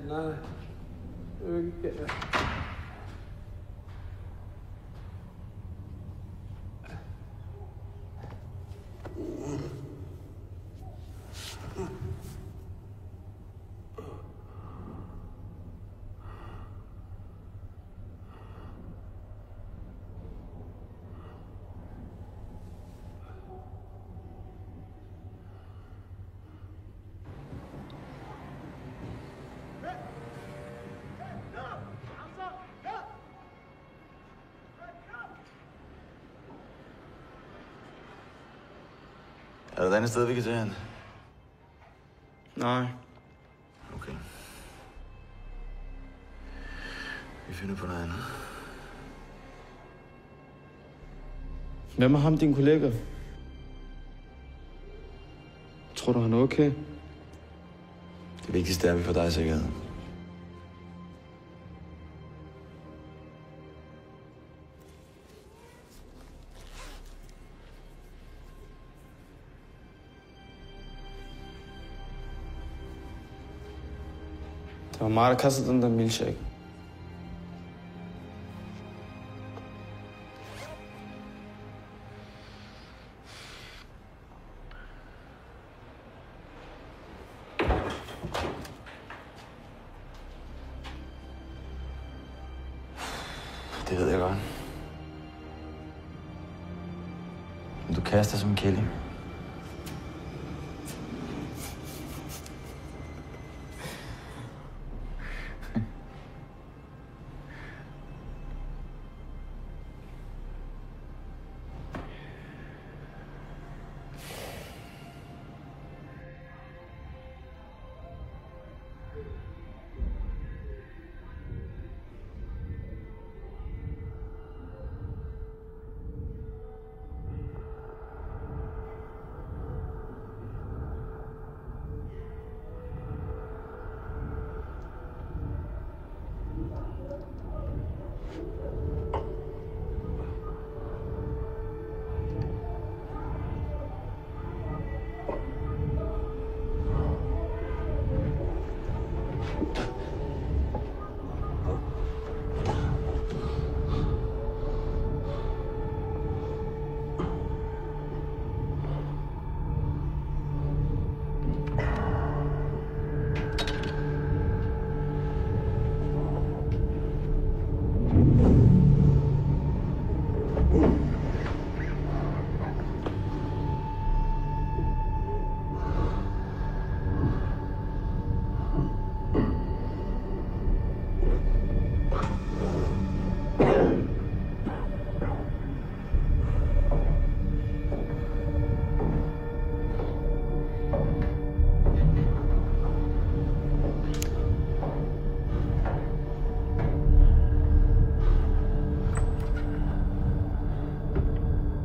Nej. Okay. der et andet sted, vi kan tage hen? Nej. Okay. Vi finder på noget andet. Hvem er ham, din kollega? Tror du, han er okay? Det vigtigste er, at vi får dig i sikkerhed. Det var mig, der kastede den der milkshake. Det ved jeg godt. Men du kaster som en kælling.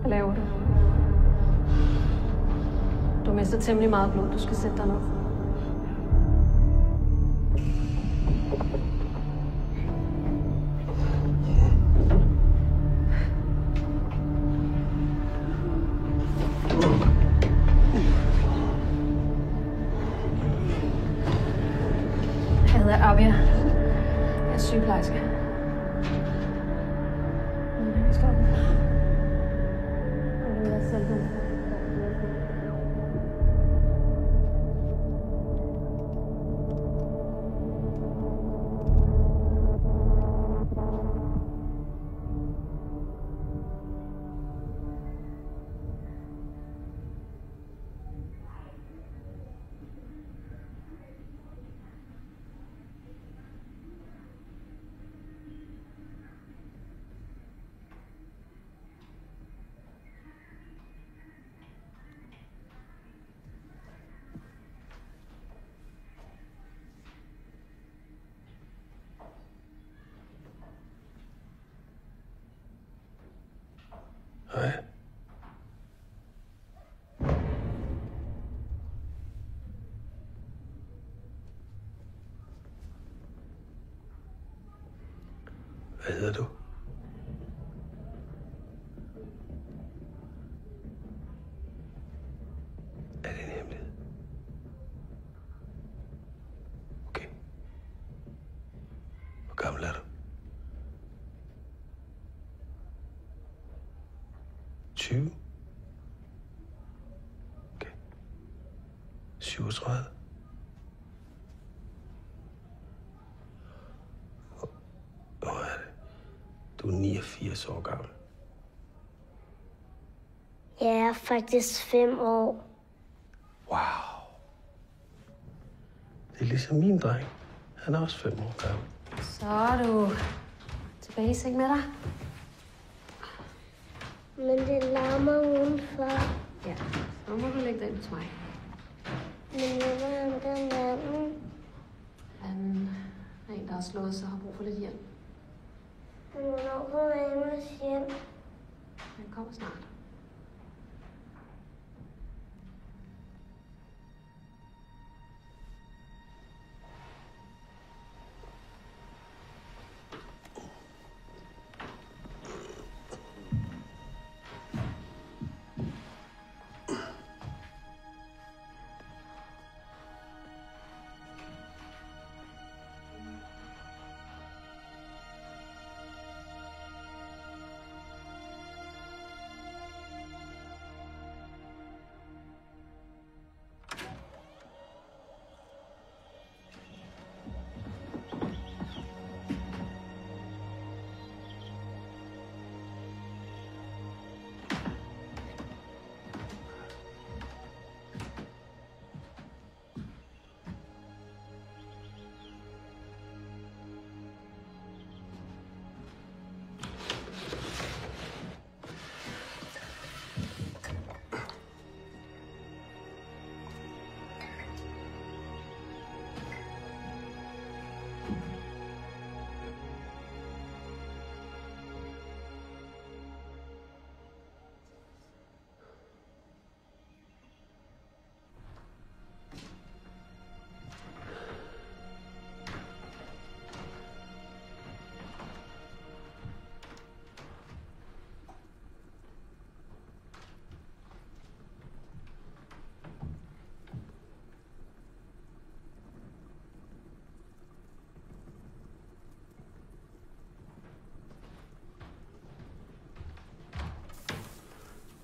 Hvad laver du? Du mister temmelig meget blod. Du skal sætte dig ned. Jeg hedder Abia. Jeg er sygeplejerske. Hej. Hvad hedder du? Er det en hemmelighed? Okay. Hvor gammel er du? 20? Okay. 37? Hvor er det? Du er 89 år gammel. Jeg er faktisk 5 år. Wow. Det er ligesom min dreng. Han er også 5 år gammel. Så er du tilbage i seng med dig. Men det larmer udenfor. Ja. Nu må du lægge den til mig. Men hvor er den anden? Han er en, der har slået sig og har brug for lidt hjælp. Men hvornår får Amos hjem? Han kommer snart.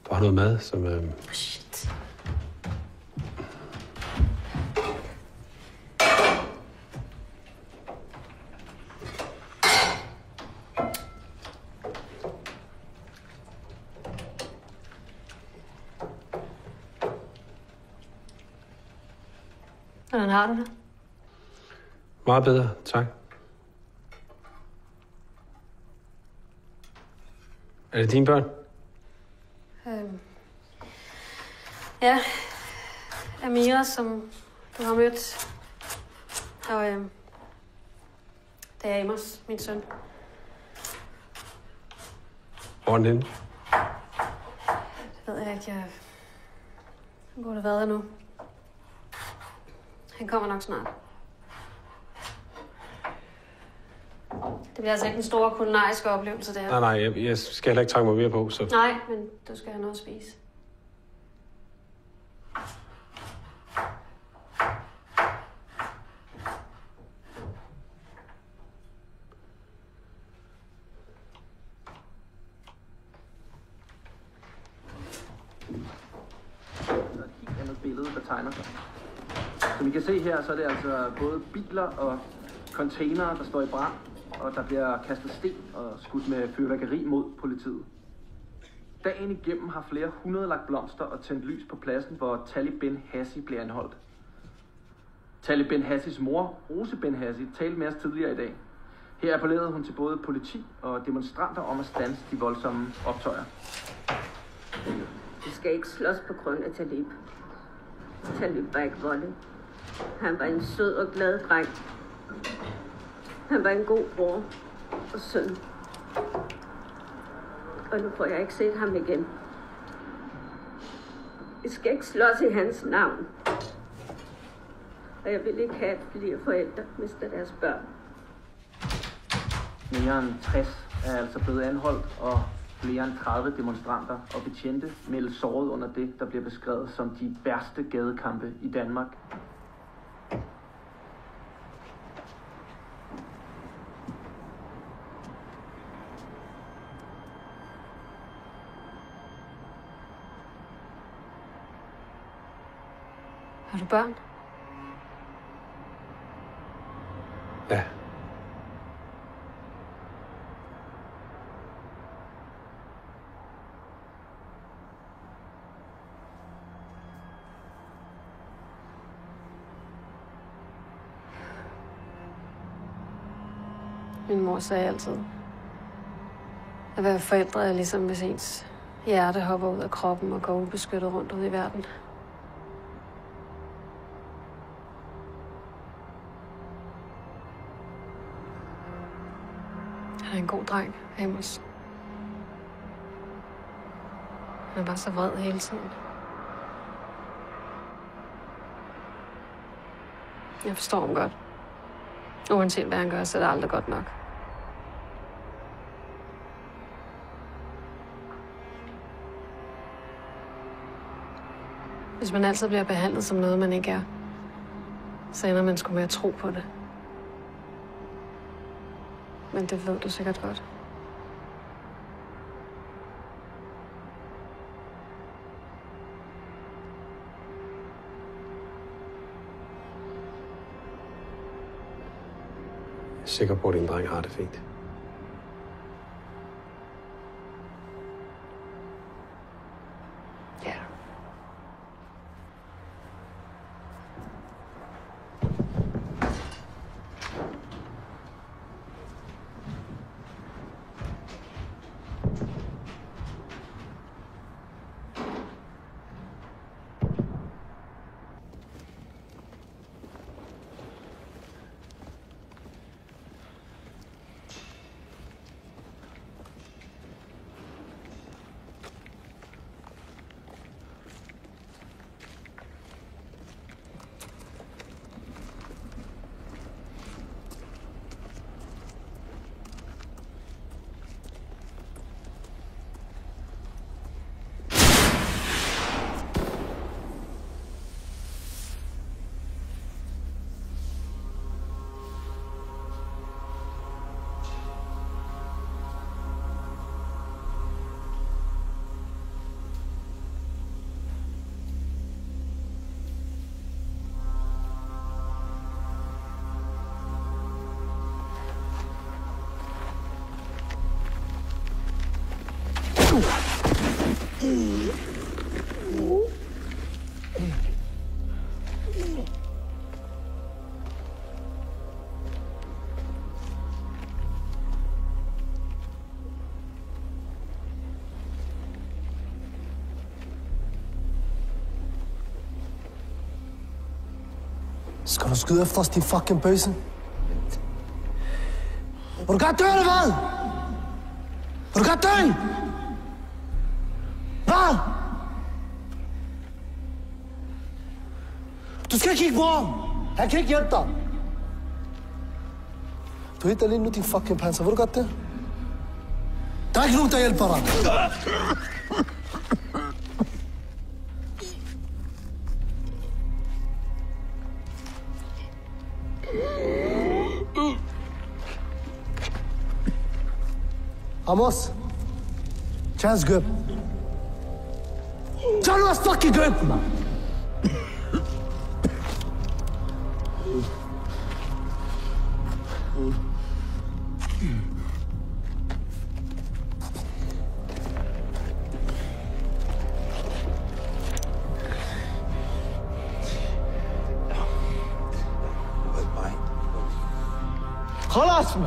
Du har noget mad, som... Shit. Hvordan har du det? Meget bedre, tak. Er det dine børn? Ja, Amira, som du har mødt. Og det er Amos, min søn. Hvor er den henne? Det ved jeg ikke. Han burde have været her nu. Han kommer nok snart. Det bliver altså ikke en stor kulinarisk oplevelse, det her. Nej, jeg skal heller ikke trække mig mere på, så... Nej, men du skal have noget at spise. Billede, der tegner sig. Som I kan se her, så er det altså både biler og containere, der står i brand, og der bliver kastet sten og skudt med fyrværkeri mod politiet. Dagen igennem har flere hundrede lagt blomster og tændt lys på pladsen, hvor Talib Ben-Hassi blev anholdt. Talib Ben-Hassis mor, Rose Ben-Hassi, talte med os tidligere i dag. Her appellerede hun til både politi og demonstranter om at standse de voldsomme optøjer. Du skal ikke slås på grund af Talib. Talib var ikke voldelig. Han var en sød og glad dreng. Han var en god bror og søn. Og nu får jeg ikke set ham igen. Vi skal ikke slås i hans navn. Og jeg vil ikke have, at flere forældre mister deres børn. Mere end 60 er altså blevet anholdt, og flere end 30 demonstranter og betjente meldes såret under det, der bliver beskrevet som de værste gadekampe i Danmark. Har du børn? Ja. Min mor sagde altid, at være forældre er ligesom hvis ens hjerte hopper ud af kroppen og går ubeskyttet rundt ud i verden. Han er en god dreng, Amos. Han er bare så vred hele tiden. Jeg forstår ham godt. Uanset hvad han gør, så er det aldrig godt nok. Hvis man altid bliver behandlet som noget, man ikke er, så ender man sgu med at tro på det. Men det ved du sikkert godt. Jeg er sikker på, at din dreng har det fint. Ja. Skal du skyde efter os, din fucking bøsse? Vil du godt dø, eller hvad? Vil du godt dø? Hvad? Du skal kigge på ham. Han kan ikke hjælpe dig. Du er helt alene nu, din fucking panser. Vil du godt det? Der er ikke nogen, der hjælper dig. Amos, chance good. Tell us fucking good, man. خلاص ما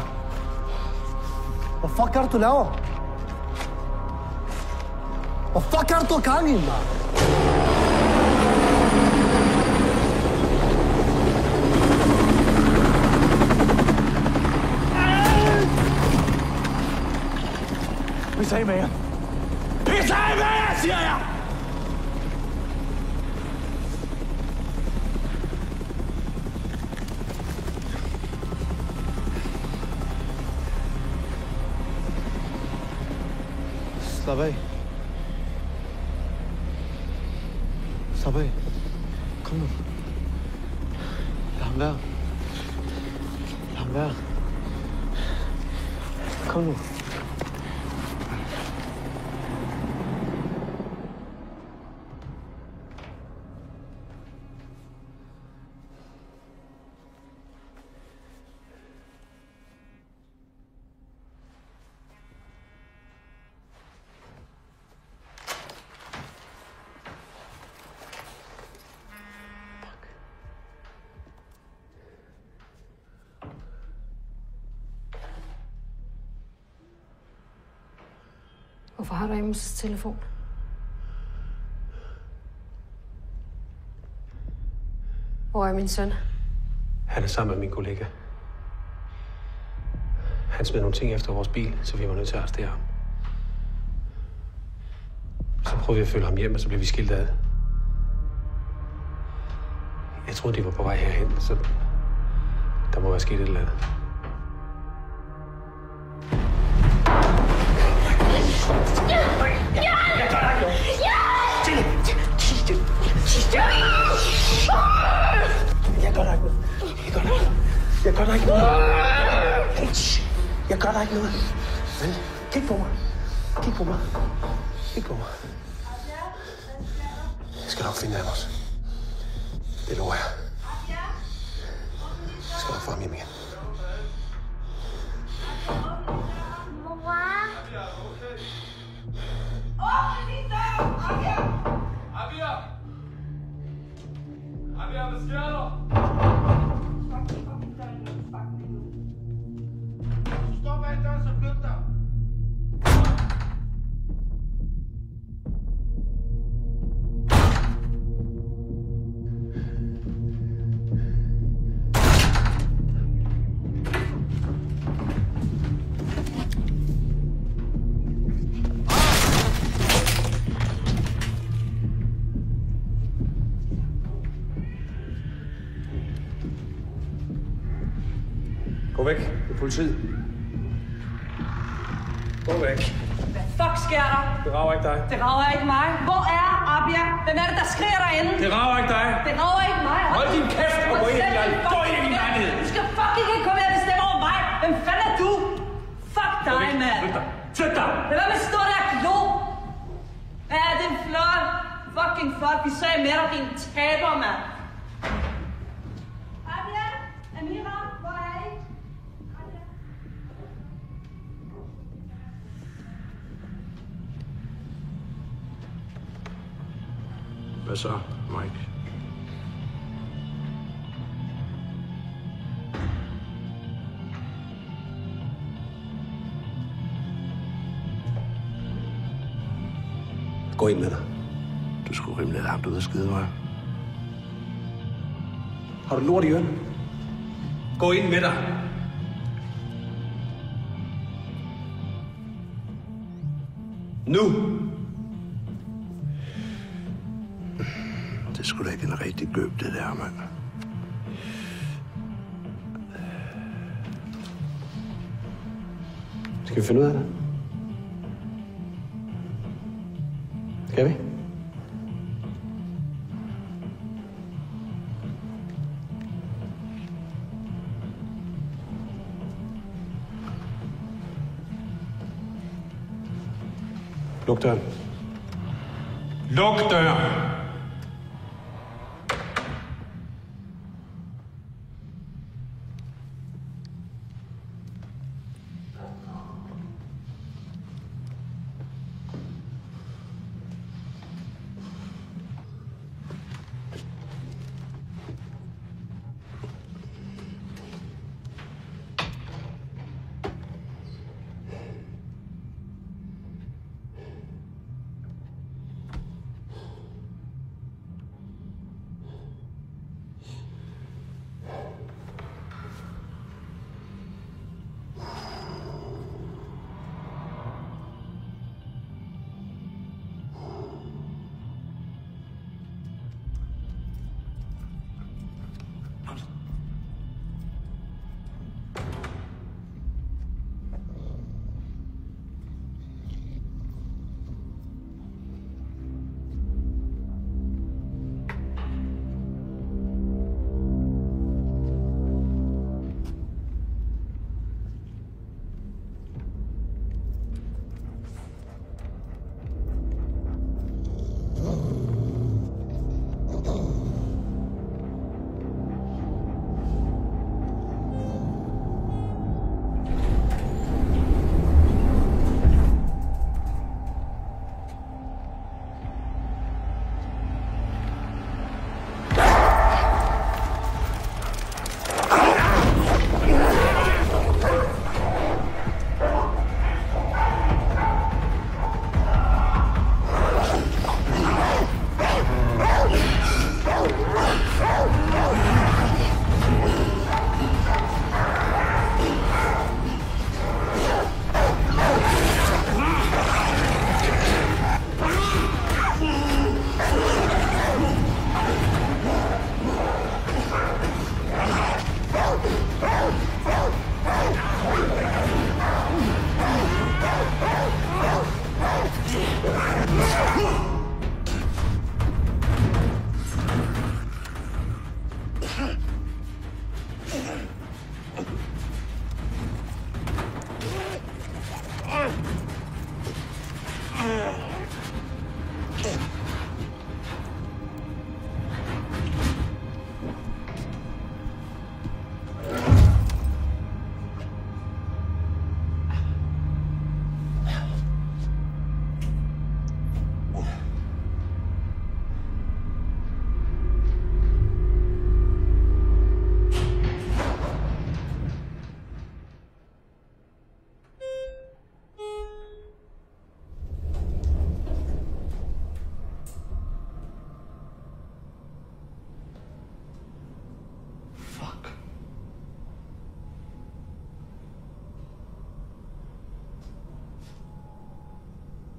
فكرتوا لو فكرتوا كاني ما Vi sagde mere. Vi sagde mere, siger jeg! Slap af. Slap af. Kom nu. Lad ham være. Lad ham være. Kom nu. Hvorfor har du Amos' telefon? Hvor er min søn? Han er sammen med min kollega. Han smed nogle ting efter vores bil, så vi var nødt til at arrestere ham. Så prøvede vi at følge ham hjem, og så blev vi skilt ad. Jeg troede, de var på vej herhen, så der må være sket et eller andet. Jeg gør dig ikke noget. Jeg gør dig ikke noget. Jeg gør dig ikke noget. Jeg gør dig ikke noget. Vel, kig på mig. Kig på mig. Kig på mig. Jeg skal nok finde Amos. Det lover jeg. Jeg skal nok få ham hjem igen. Abia, hvad sker der? Du står bag døren, så flyt dig. Gå væk. Det er politiet. Gå væk. Hvad fuck sker der? Det rager ikke dig. Det rager ikke mig. Hvor er Abia? Hvem er det, der skriger derinde? Det rager ikke dig. Det rager ikke mig. Hold din kæft og gå ind i din lejlighed. Gå ind i din lejlighed. Du skal fucking ikke komme her og bestemme over mig. Hvem fanden er du? Fuck dig, mand. Flyt dig. Flyt dig. Lad være med at stå der og glo. Ja, det er flot. Fucking flot. Vi sagde med dig, din taber, mand. Abia? Amira? Hvor er I? Hvad så, Mike? Gå ind med dig. Du skulle rimelig langt ud af skide, hva'? Har du lort i ørene? Gå ind med dig. Nu! Det er sgu da ikke en rigtig gøb, det der, mand. Skal vi finde ud af det? Skal vi? Luk døren. Luk døren!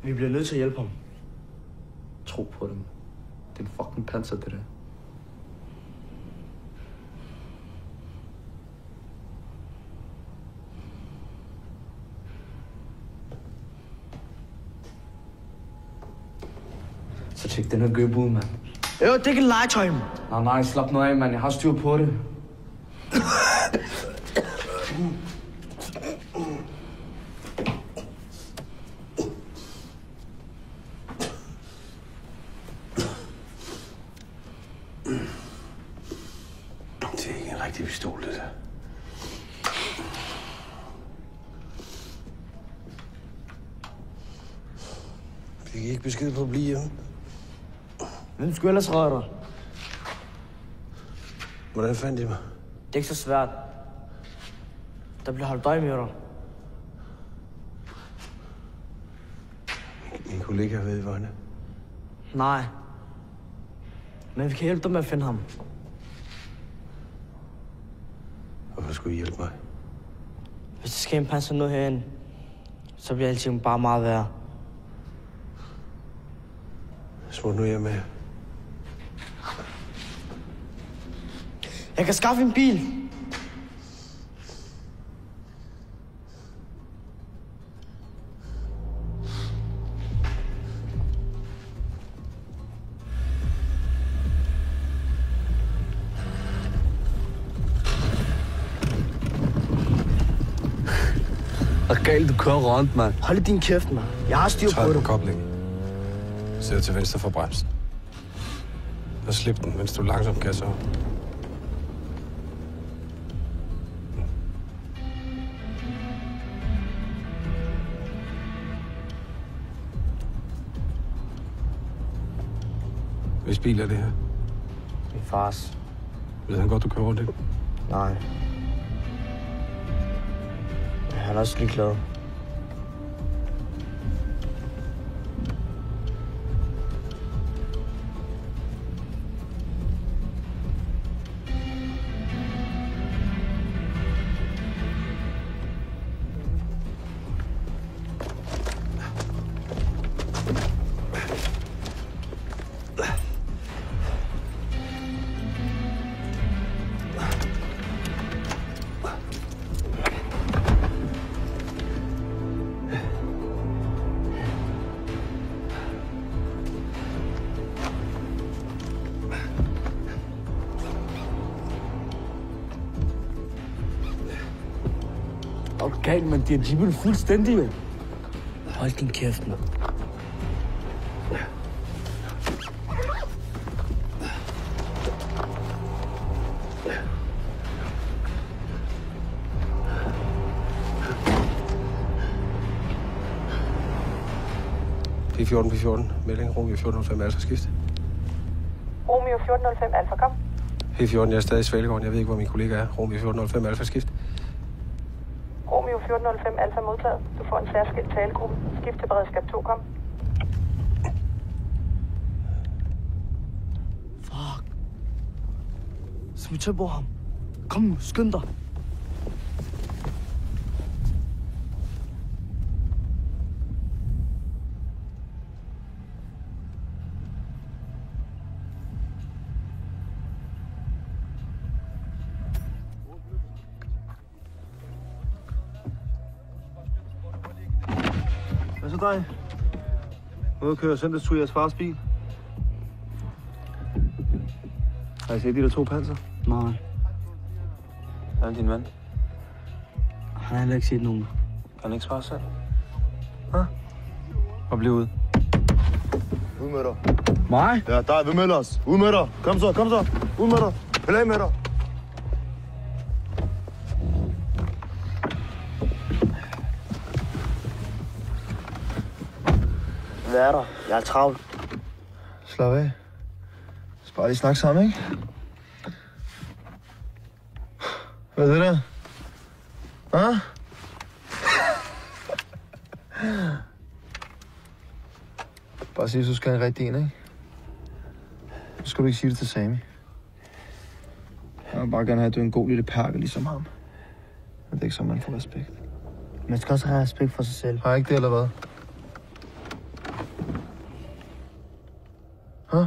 Vi bliver nødt til at hjælpe ham. Tro på dem. Det er en fucking panser, det der. Så tjek den her gøb ud, mand. Jo, det er ikke legetøj. Nej, slap nu af, mand. Jeg har styr på det. Det er ikke en rigtig pistol, det der. Fik I ikke besked på at blive hjemme? Hvem skulle ellers røre dig? Hvordan fandt I mig? Det er ikke så svært. Der bliver holdt øje med dig. Min kollega ved, hvor han er. Nej. Men vi kan hjælpe dig med at finde ham. Hvorfor skulle I hjælpe mig? Hvis der sker en panser noget herinde, så bliver alting bare meget værre. Smut nu hjem med. Jeg kan skaffe en bil. Hvad galt, du kører rundt, mand? Hold din kæft, mand. Jeg har styr på det. Koblingen. Sæt til venstre for bremsen. Og slip den, mens du langsomt gasser op. Hvis bil er det her? Min fars. Ved han godt, du kører rundt i? Nej. Han er også ligeglad. Okay, men det er jibbel fuldstændig, jo. Hold din kæft, mand. P14, P14. Melding, Romeo 1405 Alfa skift. Romeo 1405 Alfa, kom. P14, jeg er stadig i Svalegården. Jeg ved ikke, hvor min kollega er. Romeo 1405 Alfa skift. Romeo 1405 Alfa modtaget. Du får en særskilt talegruppe. Skift til beredskab 2, kom. Fuck. Så vi tager på ham. Kom nu, skynd dig. Hvad så dig? Ude at køre søndagstur i jeres fars bil. Har I set de der 2 panser? Nej. Hvad er din mand? Han har heller ikke set nogen. Kan han ikke svare selv? Hå? Og blive ude. Ud med dig. Mig? Ja, dig. Hvem ellers? Ud med dig. Kom så, kom så. Ud med dig. Pille af med dig. Hvad er der? Jeg er travlt. Slap af. Så bare lige snakke sammen, ikke? Hvad er det der? Hå? Bare sige, at du skal have en rigtig en, ikke? Så skal du ikke sige det til Sami. Jeg vil bare gerne have, at du er en god lille perker, ligesom ham. Men det er ikke så, man får respekt. Man skal også have respekt for sig selv. Har jeg ikke det, eller hvad? Hå?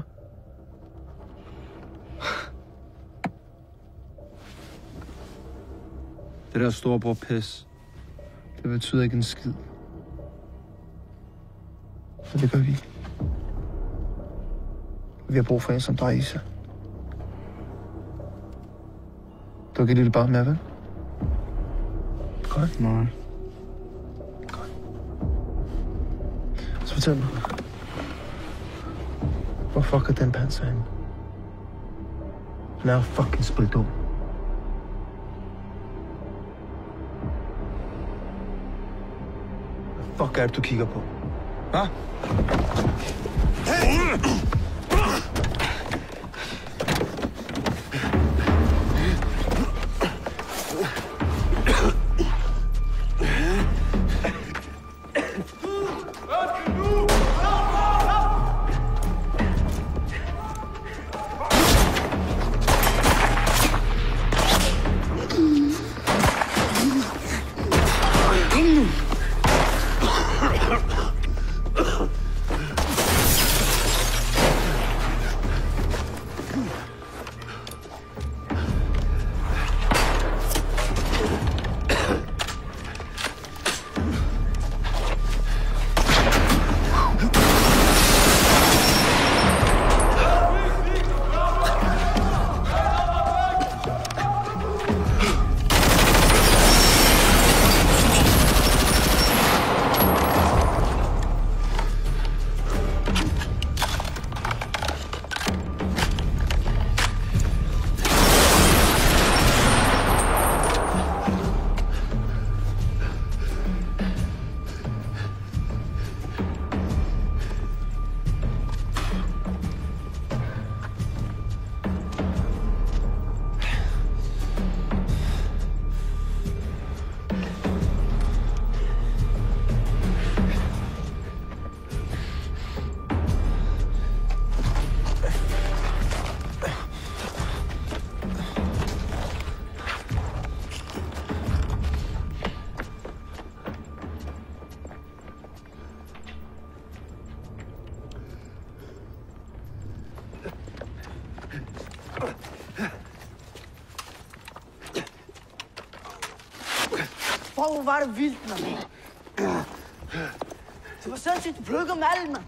Det der storebror pis, det betyder ikke en skid. Men det gør vi. Vi har brug for en som dig, Isa. Du er ikke et lille barn mere, vel? Godt? Nej. Godt. Så fortæl mig. Hvor fuck er den panser henne? Han er jo fucking spildum. Hvad fuck er det, du kigger på? Hva? Hvor var det vildt, mand. Det var sindssygt, du plukker med alt, mand.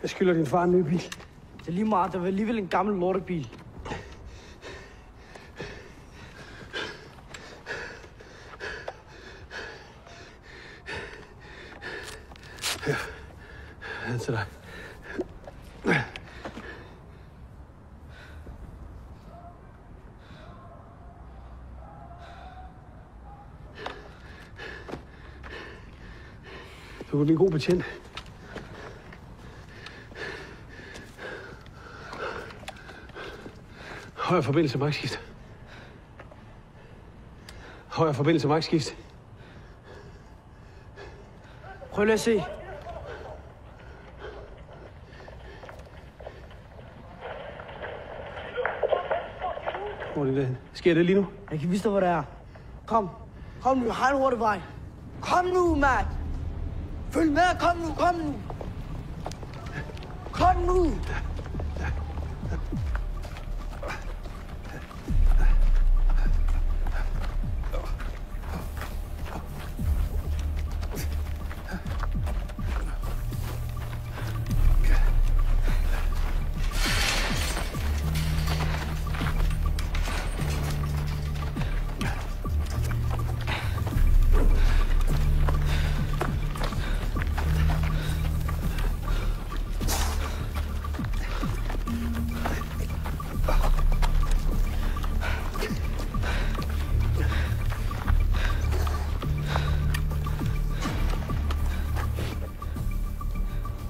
Jeg skylder din far en ny bil. Det er lige meget, det var alligevel en gammel lortebil. Her. Den til dig. Du kan blive en god betjent. Højre forbindelse magtskift. Højre forbindelse magtskift. Prøv lige at se. Hvor er det? Sker det lige nu? Jeg kan vise dig, hvor det er. Kom. Kom nu, jeg har en hurtig vej. Kom nu, Matt. Følg med, kom nu, kom nu. Kom nu.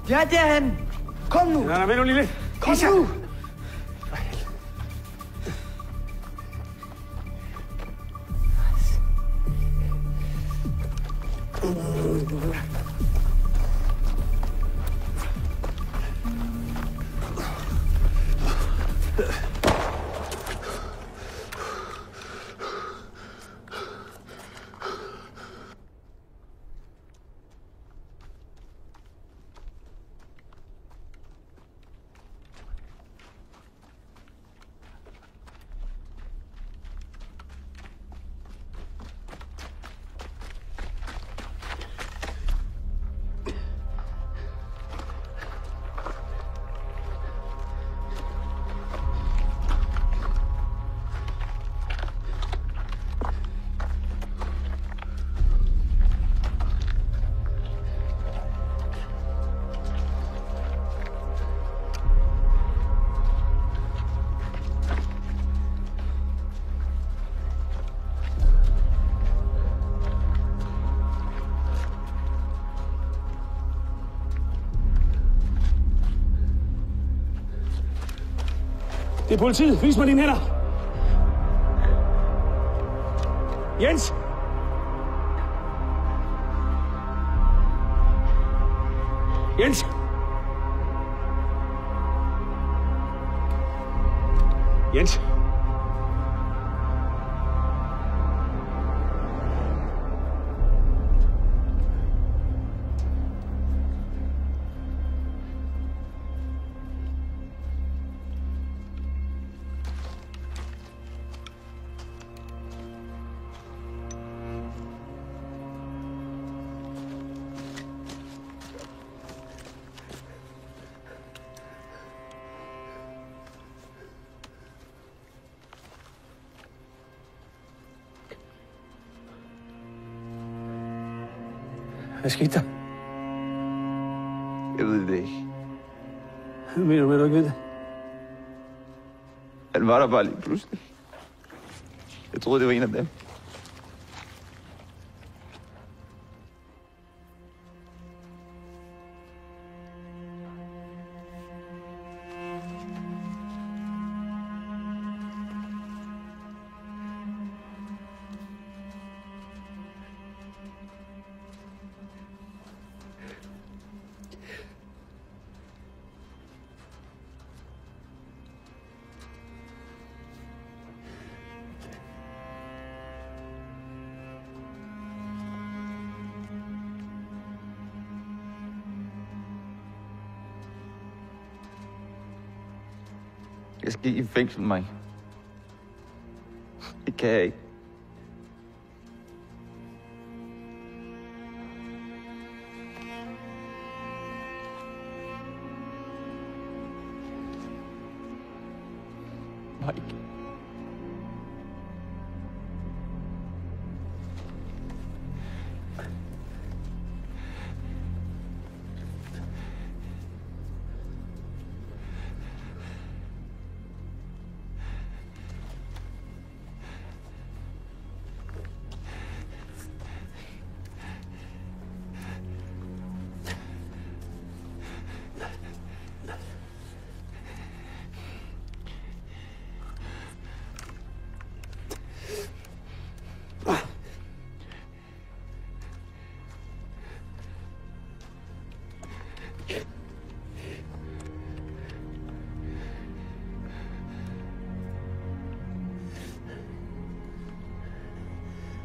Jeg er derhen. Kom nu. Nej, vent nu, lille. Kom nu. Det er politiet. Vis mig dine hænder. Jens! Jens! Jens! Hvad skete der? Jeg ved det ikke. Hvad mener du med, at du ikke ved det? Han var der bare lige pludselig. Jeg troede, det var en af dem. Jeg skal i fængsel, mig. Det kan jeg ikke. Mike.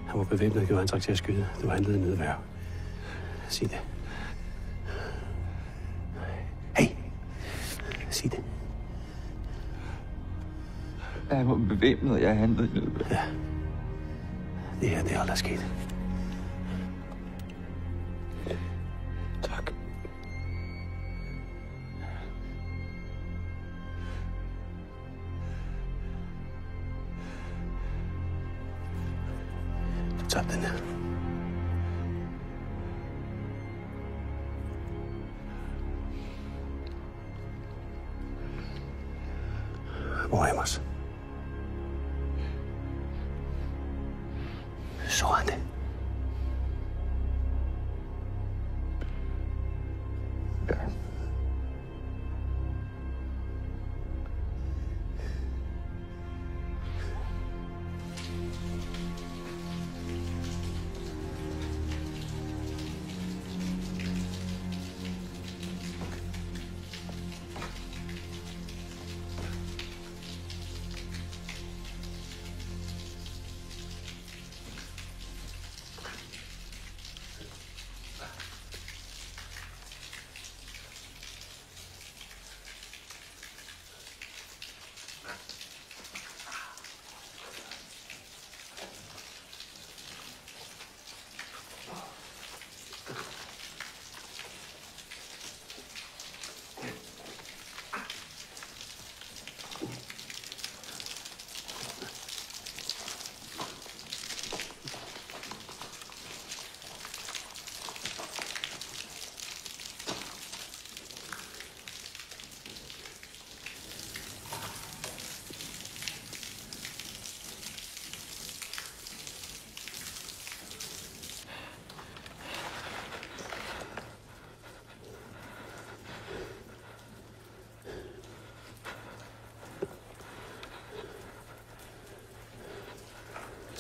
Han var bevæbnet og gjorde antrag til at skyde. Det var handlet i nødværv. Sig det. Hey! Sig det. Han var bevæbnet, og jeg handlede i nødværv. Ja. Det her, det er aldrig sket. Tak. Du tager den her. Hvor er Amos? Så han det. Ja.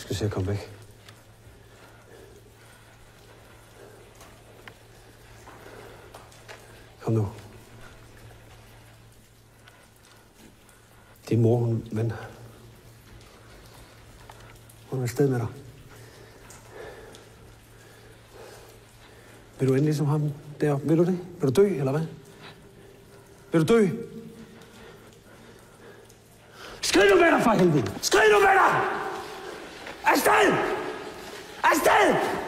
skal se at komme væk. Kom nu. Din mor, hun er afsted med dig. Vil du ende ligesom ham deroppe? Vil du det? Vil du dø, eller hvad? Vil du dø? Skrid nu med dig, for helvede! Skrid nu med dig! Afsted! Afsted!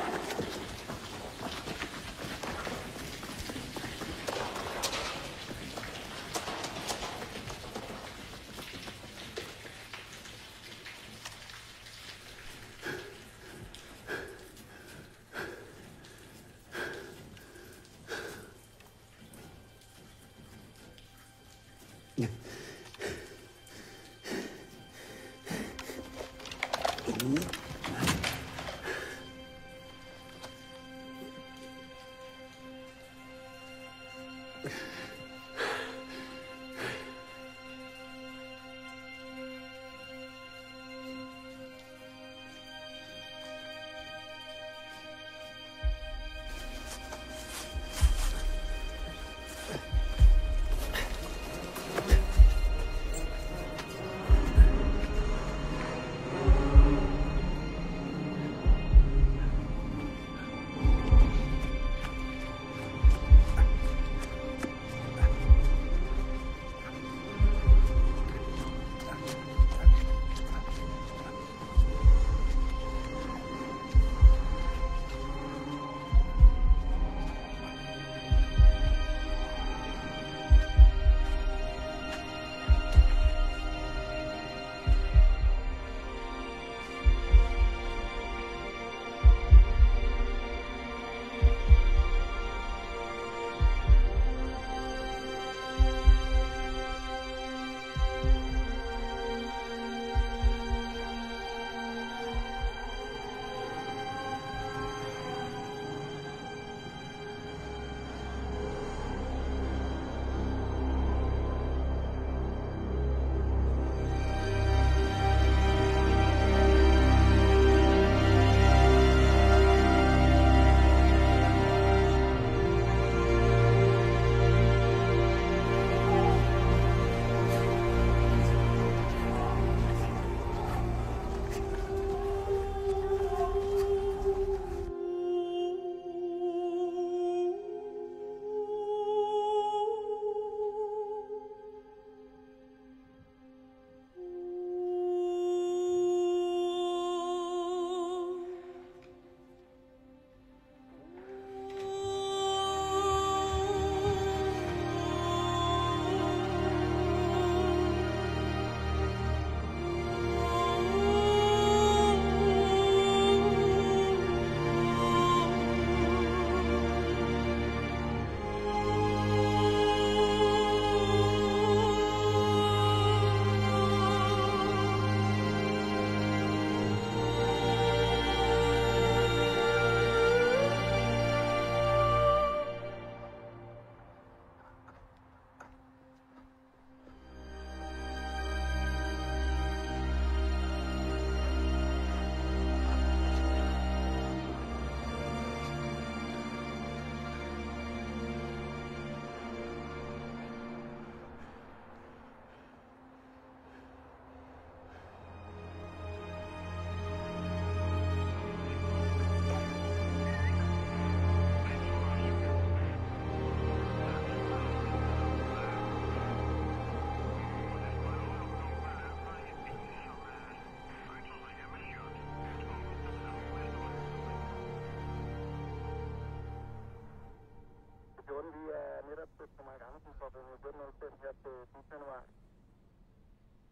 her på Busjanuar.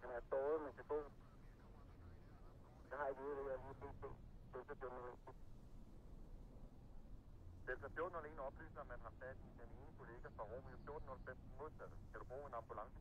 Han er båret med til båd. Jeg har ikke ude, at jeg lige på Delta 1401. Delta 1401 oplyser, at man har fat i den ene kollega fra Romeo 1405 modsatte. Kan du bruge en ambulance?